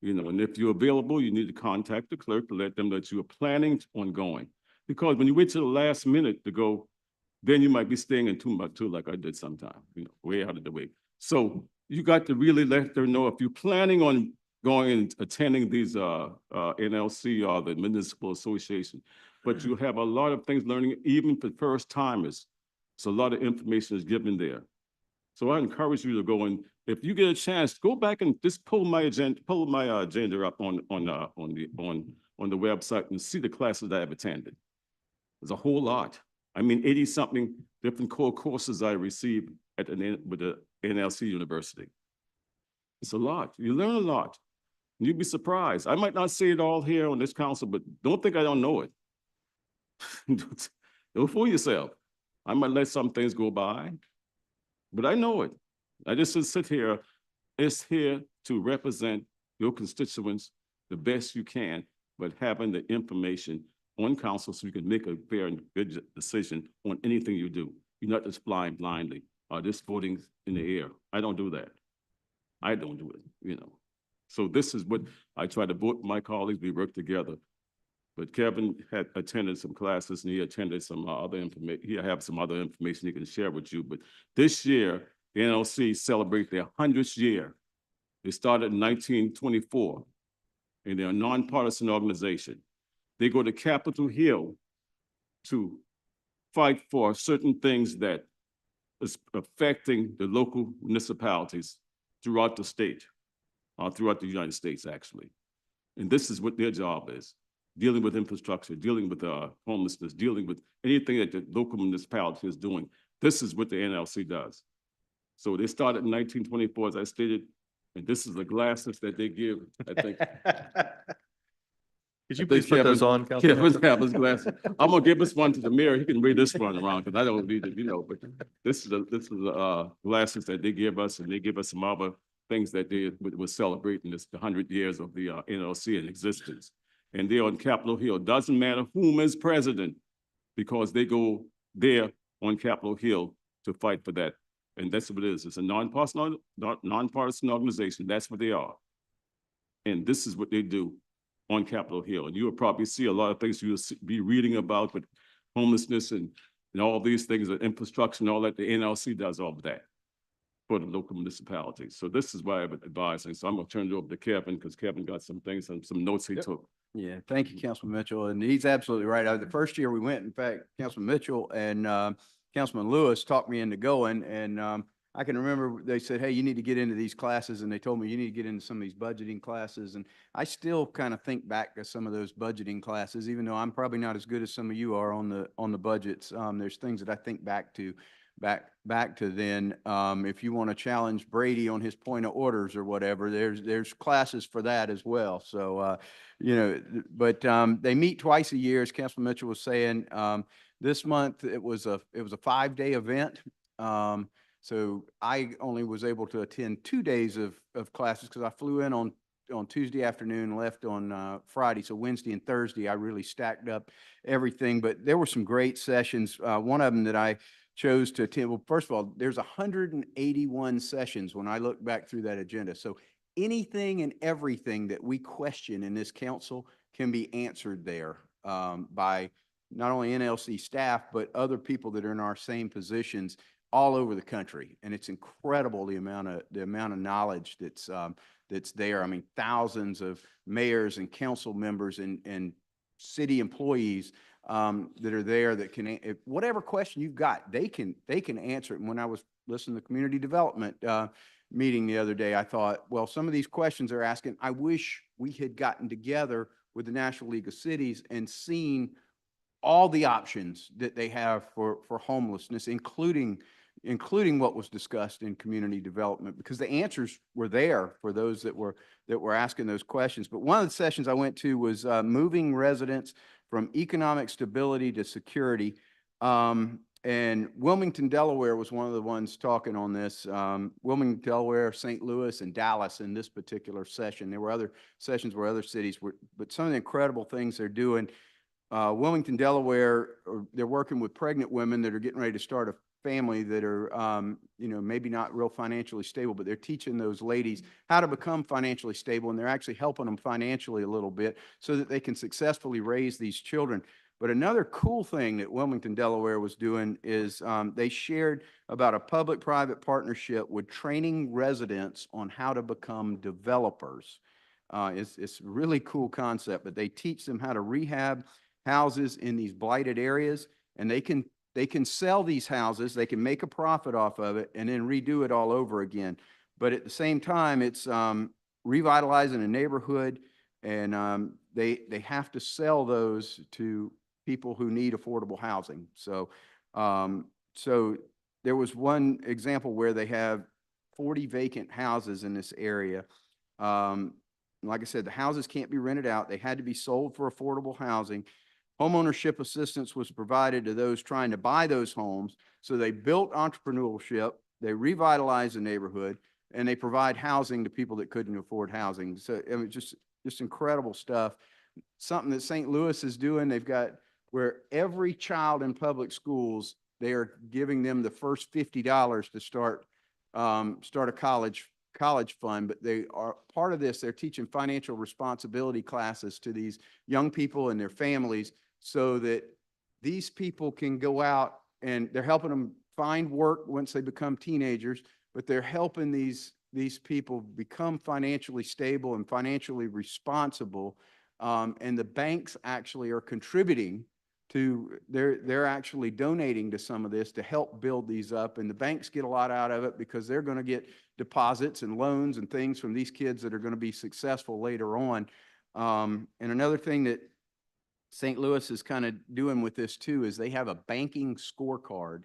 F: You know, and if you're available, you need to contact the clerk to let them know that you are planning on going. Because when you wait to the last minute to go, then you might be staying in Timbuktu like I did sometime, you know, way out of the way. So you got to really let them know if you're planning on going and attending these NLC or the municipal association, but you have a lot of things learning, even for first timers. So a lot of information is given there. So I encourage you to go, and if you get a chance, go back and just pull my agenda up on the website and see the classes that I've attended. There's a whole lot. I mean, 80-something different core courses I received with the NLC University. It's a lot. You learn a lot. You'd be surprised. I might not say it all here on this council, but don't think I don't know it. Don't fool yourself. I might let some things go by, but I know it. I just sit here. It's here to represent your constituents the best you can, but having the information on council so you can make a fair and good decision on anything you do. You're not just flying blindly or just voting in the air. I don't do that. I don't do it, you know. So this is what I try to vote with my colleagues. We work together. But Kevin had attended some classes and he attended some other information. He have some other information he can share with you. But this year, the NLC celebrates their 100th year. They started in 1924, and they're a nonpartisan organization. They go to Capitol Hill to fight for certain things that is affecting the local municipalities throughout the state, throughout the United States, actually. And this is what their job is, dealing with infrastructure, dealing with homelessness, dealing with anything that the local municipality is doing. This is what the NLC does. So they started in 1924, as I stated, and this is the glasses that they give, I think.
A: Could you please put those on, Councilman?
F: Kevin have his glasses. I'm gonna give this one to the mayor. He can read this one around because I don't need it, you know. But this is the glasses that they give us, and they give us some other things that they were celebrating this the 100 years of the NLC in existence. And they're on Capitol Hill. Doesn't matter whom is president, because they go there on Capitol Hill to fight for that. And that's what it is. It's a nonpartisan organization. That's what they are. And this is what they do on Capitol Hill. And you will probably see a lot of things you'll be reading about with homelessness and all these things, and infrastructure and all that. The NLC does all of that for the local municipalities. So this is why I'm advising. So I'm gonna turn it over to Kevin, because Kevin got some things and some notes he took.
O: Yeah, thank you, Councilman Mitchell. And he's absolutely right. The first year we went, in fact, Councilman Mitchell and Councilman Lewis talked me into going. And I can remember they said, hey, you need to get into these classes. And they told me you need to get into some of these budgeting classes. And I still kind of think back to some of those budgeting classes, even though I'm probably not as good as some of you are on the budgets. There's things that I think back to then. If you want to challenge Brady on his point of orders or whatever, there's classes for that as well. So, you know, but they meet twice a year, as Councilman Mitchell was saying. This month it was a 5-day event. So I only was able to attend 2 days of classes because I flew in on Tuesday afternoon, left on Friday. So Wednesday and Thursday, I really stacked up everything. But there were some great sessions. One of them that I chose to attend. Well, first of all, there's 181 sessions when I look back through that agenda. So anything and everything that we question in this council can be answered there by not only NLC staff, but other people that are in our same positions all over the country. And it's incredible the amount of knowledge that's there. I mean, thousands of mayors and council members and city employees that are there that can, whatever question you've got, they can answer it. And when I was listening to the community development meeting the other day, I thought, well, some of these questions they're asking, I wish we had gotten together with the National League of Cities and seen all the options that they have for homelessness, including including what was discussed in community development, because the answers were there for those that were asking those questions. But one of the sessions I went to was moving residents from economic stability to security. And Wilmington, Delaware was one of the ones talking on this. Wilmington, Delaware, St. Louis, and Dallas in this particular session. There were other sessions where other cities were, but some of the incredible things they're doing. Wilmington, Delaware, they're working with pregnant women that are getting ready to start a family that are, you know, maybe not real financially stable, but they're teaching those ladies how to become financially stable, and they're actually helping them financially a little bit so that they can successfully raise these children. But another cool thing that Wilmington, Delaware was doing is they shared about a public-private partnership with training residents on how to become developers. It's a really cool concept, but they teach them how to rehab houses in these blighted areas, and they can sell these houses, they can make a profit off of it, and then redo it all over again. But at the same time, it's revitalizing a neighborhood, and they have to sell those to people who need affordable housing. So, so there was one example where they have 40 vacant houses in this area. Like I said, the houses can't be rented out. They had to be sold for affordable housing. Homeownership assistance was provided to those trying to buy those homes. So they built entrepreneurship, they revitalized the neighborhood, and they provide housing to people that couldn't afford housing. So it was just incredible stuff. Something that St. Louis is doing, they've got where every child in public schools, they are giving them the first $50 to start a college fund, but they are part of this. They're teaching financial responsibility classes to these young people and their families so that these people can go out, and they're helping them find work once they become teenagers, but they're helping these people become financially stable and financially responsible. And the banks actually are contributing to, they're actually donating to some of this to help build these up, and the banks get a lot out of it because they're going to get deposits and loans and things from these kids that are going to be successful later on. And another thing that St. Louis is kind of doing with this too is they have a banking scorecard,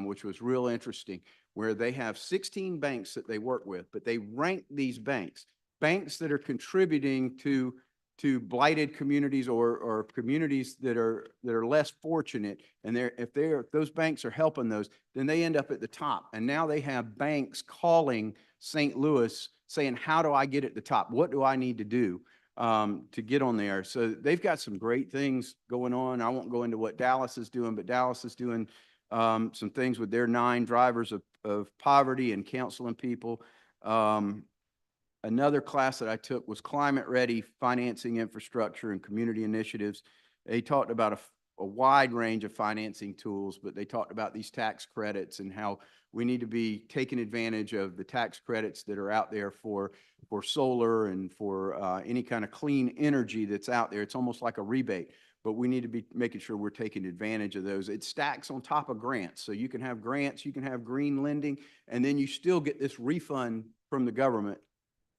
O: which was real interesting, where they have 16 banks that they work with, but they rank these banks that are contributing to blighted communities or communities that are less fortunate. And if those banks are helping those, then they end up at the top. And now they have banks calling St. Louis saying, how do I get at the top? What do I need to do to get on there? So they've got some great things going on. I won't go into what Dallas is doing, but Dallas is doing some things with their 9 drivers of poverty and counseling people. Another class that I took was Climate Ready Financing Infrastructure and Community Initiatives. They talked about a wide range of financing tools, but they talked about these tax credits and how we need to be taking advantage of the tax credits that are out there for solar and for any kind of clean energy that's out there. It's almost like a rebate, but we need to be making sure we're taking advantage of those. It stacks on top of grants. So you can have grants, you can have green lending, and then you still get this refund from the government,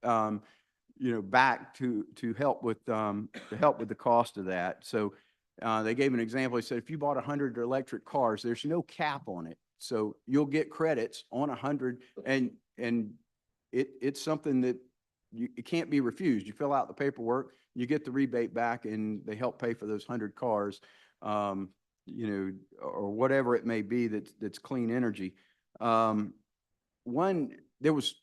O: you know, back to help with the cost of that. So they gave an example. They said, if you bought 100 electric cars, there's no cap on it. So you'll get credits on 100, and it's something that it can't be refused. You fill out the paperwork, you get the rebate back, and they help pay for those 100 cars, you know, or whatever it may be that's clean energy. There was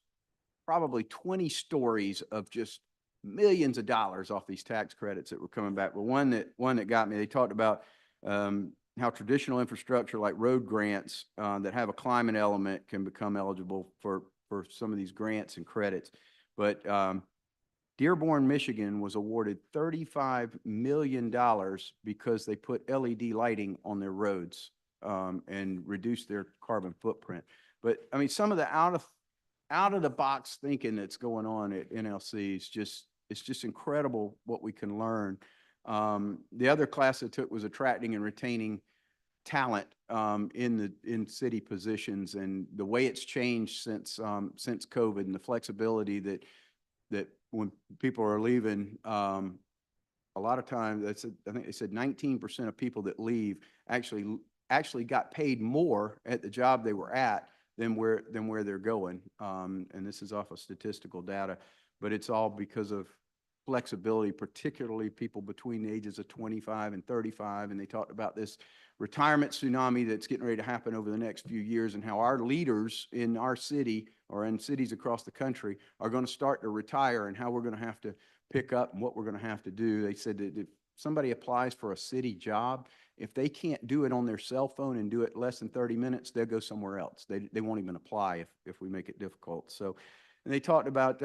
O: probably 20 stories of just millions of dollars off these tax credits that were coming back. But one that got me, they talked about how traditional infrastructure like road grants that have a climate element can become eligible for some of these grants and credits. But Dearborn, Michigan was awarded $35 million because they put LED lighting on their roads and reduced their carbon footprint. But I mean, some of the out of the box thinking that's going on at NLC is it's just incredible what we can learn. The other class I took was attracting and retaining talent in city positions, and the way it's changed since COVID, and the flexibility that when people are leaving, a lot of times I think they said 19% of people that leave actually actually got paid more at the job they were at than where they're going. And this is off of statistical data, but it's all because of flexibility, particularly people between the ages of 25 and 35. And they talked about this retirement tsunami that's getting ready to happen over the next few years, and how our leaders in our city or in cities across the country are going to start to retire, and how we're going to have to pick up and what we're going to have to do. They said that if somebody applies for a city job, if they can't do it on their cell phone and do it less than 30 minutes, they'll go somewhere else. They won't even apply if we make it difficult. So, and they talked about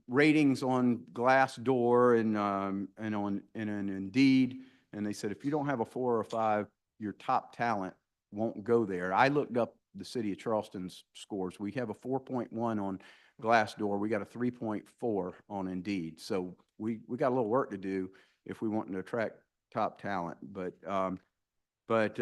O: ratings on Glassdoor and on Indeed, and they said if you don't have a 4 or a 5, your top talent won't go there. I looked up the city of Charleston's scores. We have a 4.1 on Glassdoor. We got a 3.4 on Indeed. So we got a little work to do if we want to attract top talent. But I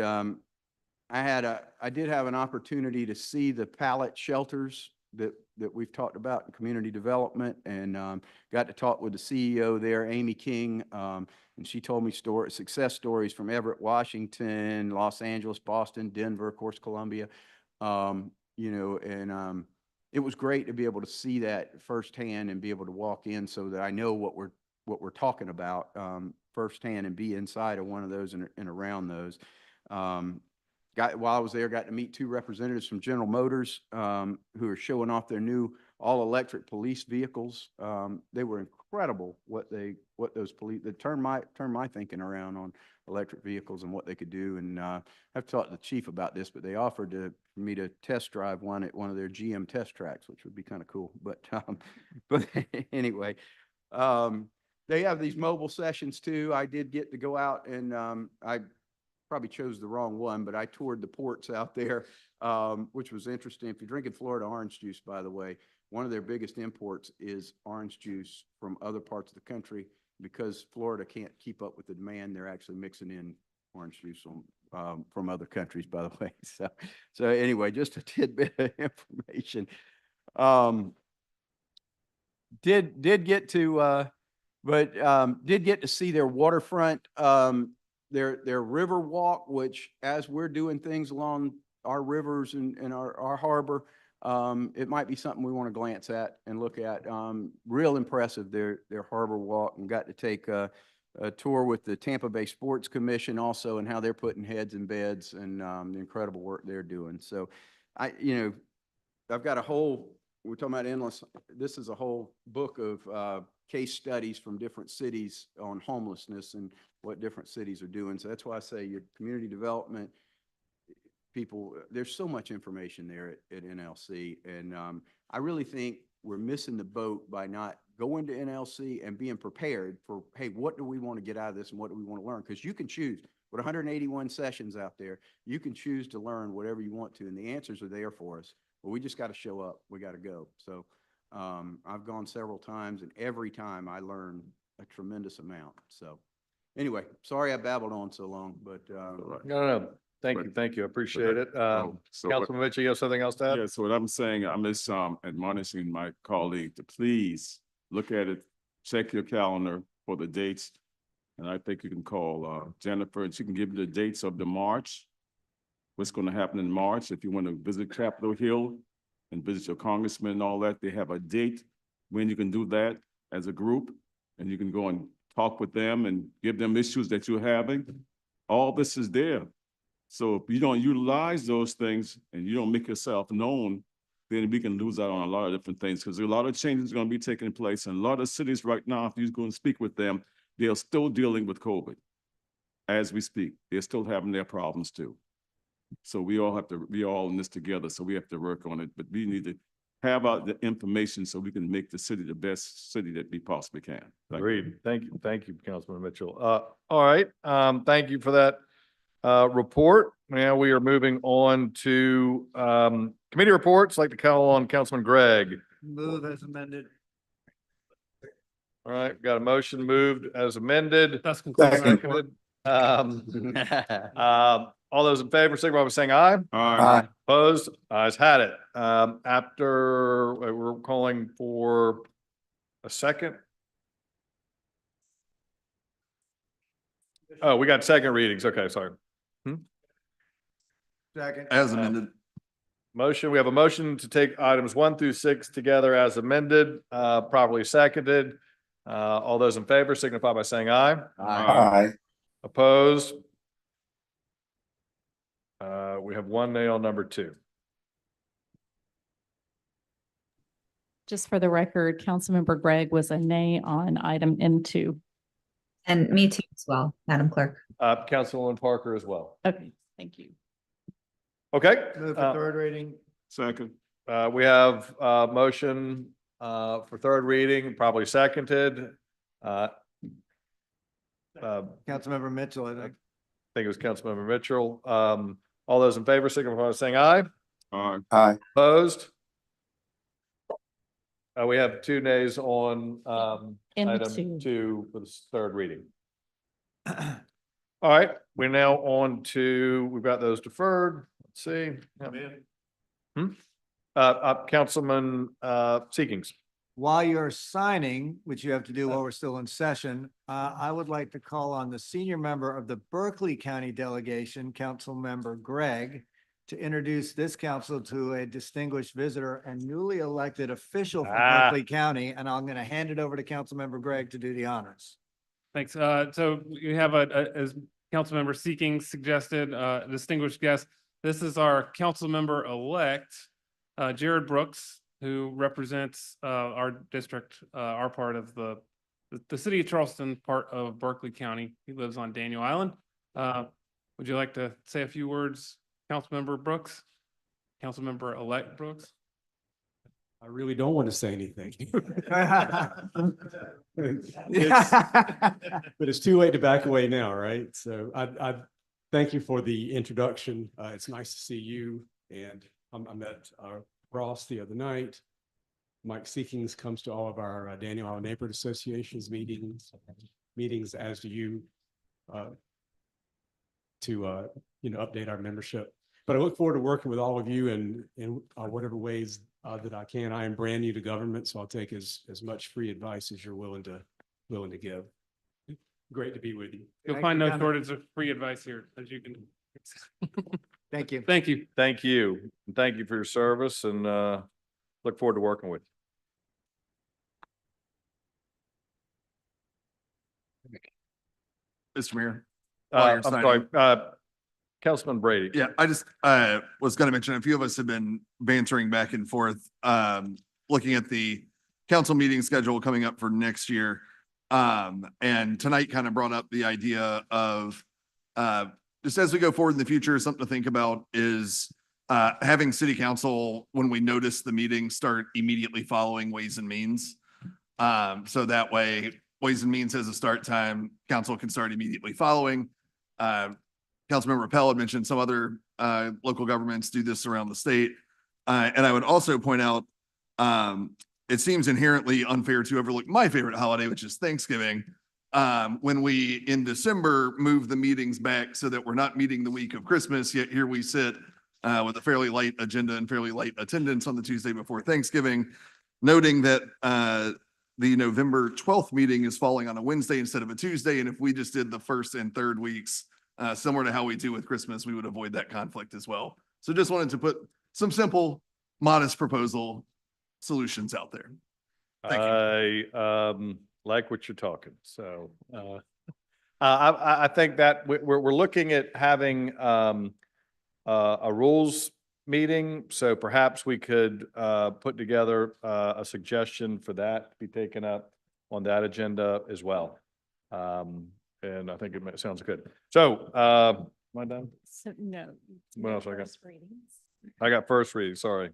O: did have an opportunity to see the pallet shelters that we've talked about in community development, and got to talk with the CEO there, Amy King, and she told me success stories from Everett, Washington, Los Angeles, Boston, Denver, of course, Columbia, you know, and it was great to be able to see that firsthand and be able to walk in so that I know what we're talking about firsthand and be inside of one of those and around those. While I was there, got to meet 2 representatives from General Motors who are showing off their new all-electric police vehicles. They were incredible what those police, that turned my thinking around on electric vehicles and what they could do. And I have to talk to the chief about this, but they offered for me to test drive one at one of their GM test tracks, which would be kind of cool. But anyway, they have these mobile sessions too. I did get to go out, and I probably chose the wrong one, but I toured the ports out there, which was interesting. If you're drinking Florida orange juice, by the way, one of their biggest imports is orange juice from other parts of the country. Because Florida can't keep up with the demand, they're actually mixing in orange juice from other countries, by the way. So anyway, just a tidbit of information. Did get to see their waterfront, their river walk, which, as we're doing things along our rivers and our harbor, it might be something we want to glance at and look at. Real impressive, their harbor walk, and got to take a tour with the Tampa Bay Sports Commission also, and how they're putting heads in beds, and the incredible work they're doing. So I've got we're talking about endless, this is a whole book of case studies from different cities on homelessness and what different cities are doing. So that's why I say your community development people, there's so much information there at NLC. And I really think we're missing the boat by not going to NLC and being prepared for, hey, what do we want to get out of this and what do we want to learn? Because you can choose. With 181 sessions out there, you can choose to learn whatever you want to, and the answers are there for us. But we just got to show up. We got to go. So I've gone several times, and every time I learn a tremendous amount. So anyway, sorry I babbled on so long, but
A: No. Thank you. I appreciate it. Councilman Mitchell, you have something else to add?
F: Yeah, so what I'm saying, I'm just admonishing my colleague to please look at it, check your calendar for the dates. And I think you can call Jennifer, and she can give you the dates of the march, what's going to happen in March. If you want to visit Capitol Hill and visit your congressman and all that, they have a date when you can do that as a group, and you can go and talk with them and give them issues that you're having. All this is there. So if you don't utilize those things and you don't make yourself known, then we can lose out on a lot of different things, because a lot of changes are going to be taking place. And a lot of cities right now, if you go and speak with them, they're still dealing with COVID as we speak. They're still having their problems too. So we all in this together. So we have to work on it, but we need to have out the information so we can make the city the best city that we possibly can.
A: Agreed. Thank you, Councilman Mitchell. All right. Thank you for that report. Now we are moving on to committee reports. I'd like to call on Councilman Gregg.
I: Move as amended.
A: All right, got a motion moved as amended.
L: That's
A: Seconded. All those in favor, signify by saying aye.
F: Aye.
A: Opposed? Ayes had it. After we're calling for a second. Oh, we got second readings. Okay, sorry.
I: Second.
C: As amended.
A: We have a motion to take items 1 through 6 together as amended, properly seconded. All those in favor signify by saying aye.
C: Aye.
A: Opposed? We have 1 nay on number 2.
B: Just for the record, Councilmember Gregg was a nay on item M2.
H: And me too as well, Madam Clerk.
A: Councilwoman Parker as well.
B: Okay, thank you.
A: Okay.
I: Move for third reading.
F: Second.
A: We have a motion for third reading, probably seconded.
I: Councilmember Mitchell, I think.
A: I think it was Councilmember Mitchell. All those in favor signify by saying aye.
C: Aye.
A: Opposed? We have 2 nays on item
B: M2.
A: 2 for the third reading. All right, we're now on to, we've got those deferred. Let's see. Councilman Seekings.
I: While you're signing, which you have to do while we're still in session, I would like to call on the senior member of the Berkeley County delegation, Councilmember Gregg, to introduce this council to a distinguished visitor and newly elected official from Berkeley County. And I'm going to hand it over to Councilmember Gregg to do the honors.
L: Thanks. So you have as Councilmember Seeking suggested, a distinguished guest. This is our Councilmember-elect, Jared Brooks, who represents our district, our part of the city of Charleston, part of Berkeley County. He lives on Daniel Island. Would you like to say a few words, Councilmember Brooks? Councilmember-elect Brooks?
P: I really don't want to say anything. But it's too late to back away now, right? So I thank you for the introduction. It's nice to see you. And I met Ross the other night. Mike Seekings comes to all of our Daniel Island Neighborhood Associations meetings, as do you, to update our membership. But I look forward to working with all of you in whatever ways that I can. I am brand new to government, so I'll take as much free advice as you're willing to give. Great to be with you.
L: You'll find no shortage of free advice here, as you can.
I: Thank you.
L: Thank you.
A: Thank you. And thank you for your service and look forward to working with you.
C: Mr. Mayor.
A: I'm sorry, Councilman Brady.
C: Yeah, I just was going to mention a few of us have been bantering back and forth, looking at the council meeting schedule coming up for next year. And tonight kind of brought up the idea of just as we go forward in the future, something to think about is having city council, when we notice the meeting, start immediately following Ways and Means. So that way Ways and Means has a start time, council can start immediately following. Councilmember Rappel had mentioned some other local governments do this around the state. And I would also point out, it seems inherently unfair to overlook my favorite holiday, which is Thanksgiving. When we, in December, move the meetings back so that we're not meeting the week of Christmas, yet here we sit with a fairly light agenda and fairly light attendance on the Tuesday before Thanksgiving, noting that the November 12th meeting is falling on a Wednesday instead of a Tuesday. And if we just did the first and third weeks, similar to how we do with Christmas, we would avoid that conflict as well. So just wanted to put some simple, modest proposal solutions out there. Thank you.
A: I like what you're talking. So I think that we're looking at having a rules meeting. So perhaps we could put together a suggestion for that to be taken up on that agenda as well. And I think it sounds good. So am I done?
B: So no.
A: What else I got?
B: First readings.
A: I got first reading, sorry.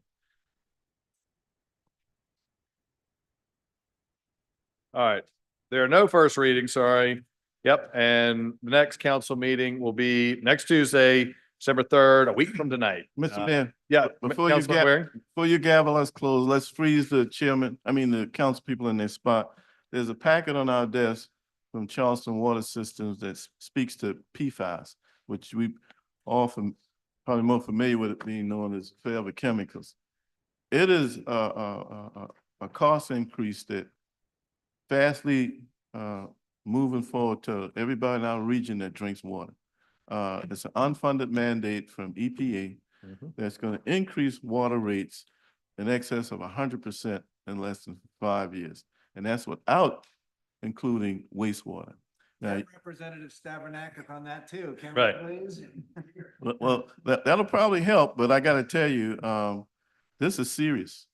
A: All right, there are no first readings, sorry. Yep, and the next council meeting will be next Tuesday, December 3rd, a week from tonight.
Q: Mr. Mayor.
A: Yeah,
Q: Before
A: Councilman Waring?
Q: you gavel us close, let's freeze the the council people in their spot. There's a packet on our desk from Charleston Water Systems that speaks to PFAS, which we often probably more familiar with it being known as forever chemicals. It is a cost increase that fastly moving forward to everybody in our region that drinks water. It's an unfunded mandate from EPA that's going to increase water rates in excess of 100% in less than 5 years. And that's without including wastewater. Now,
I: Representative Stavrenak on that too, can
A: Right.
I: we please?
Q: well, that'll probably help, but I gotta tell you, this is serious.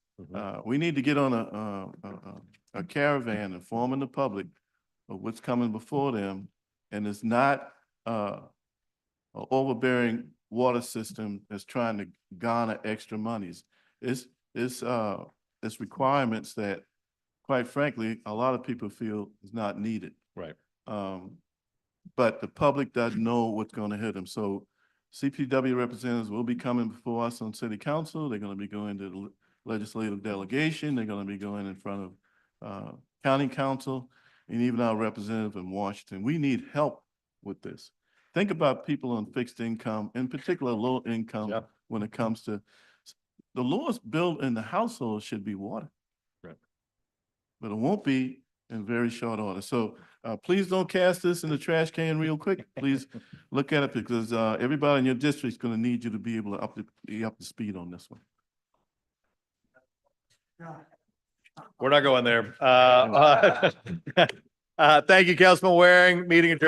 Q: We need to get on a caravan informing the public of what's coming before them. And it's not, an overbearing water system that's trying to garner extra monies. It's requirements that, quite frankly, a lot of people feel is not needed.
A: Right.
Q: But the public doesn't know what's going to hit them. So CPW representatives will be coming before us on city council. They're going to be going to the legislative delegation. They're going to be going in front of county council and even our representative in Washington. We need help with this. Think about people on fixed income, in particular low income, when it comes to the lowest bill in the household should be water.
A: Right.
Q: But it won't be in very short order. So please don't cast this in the trash can real quick. Please look at it because everybody in your district is going to need you to be able to be up to speed on this one.
A: We're not going there. Thank you, Councilman Waring. Meeting adjourned.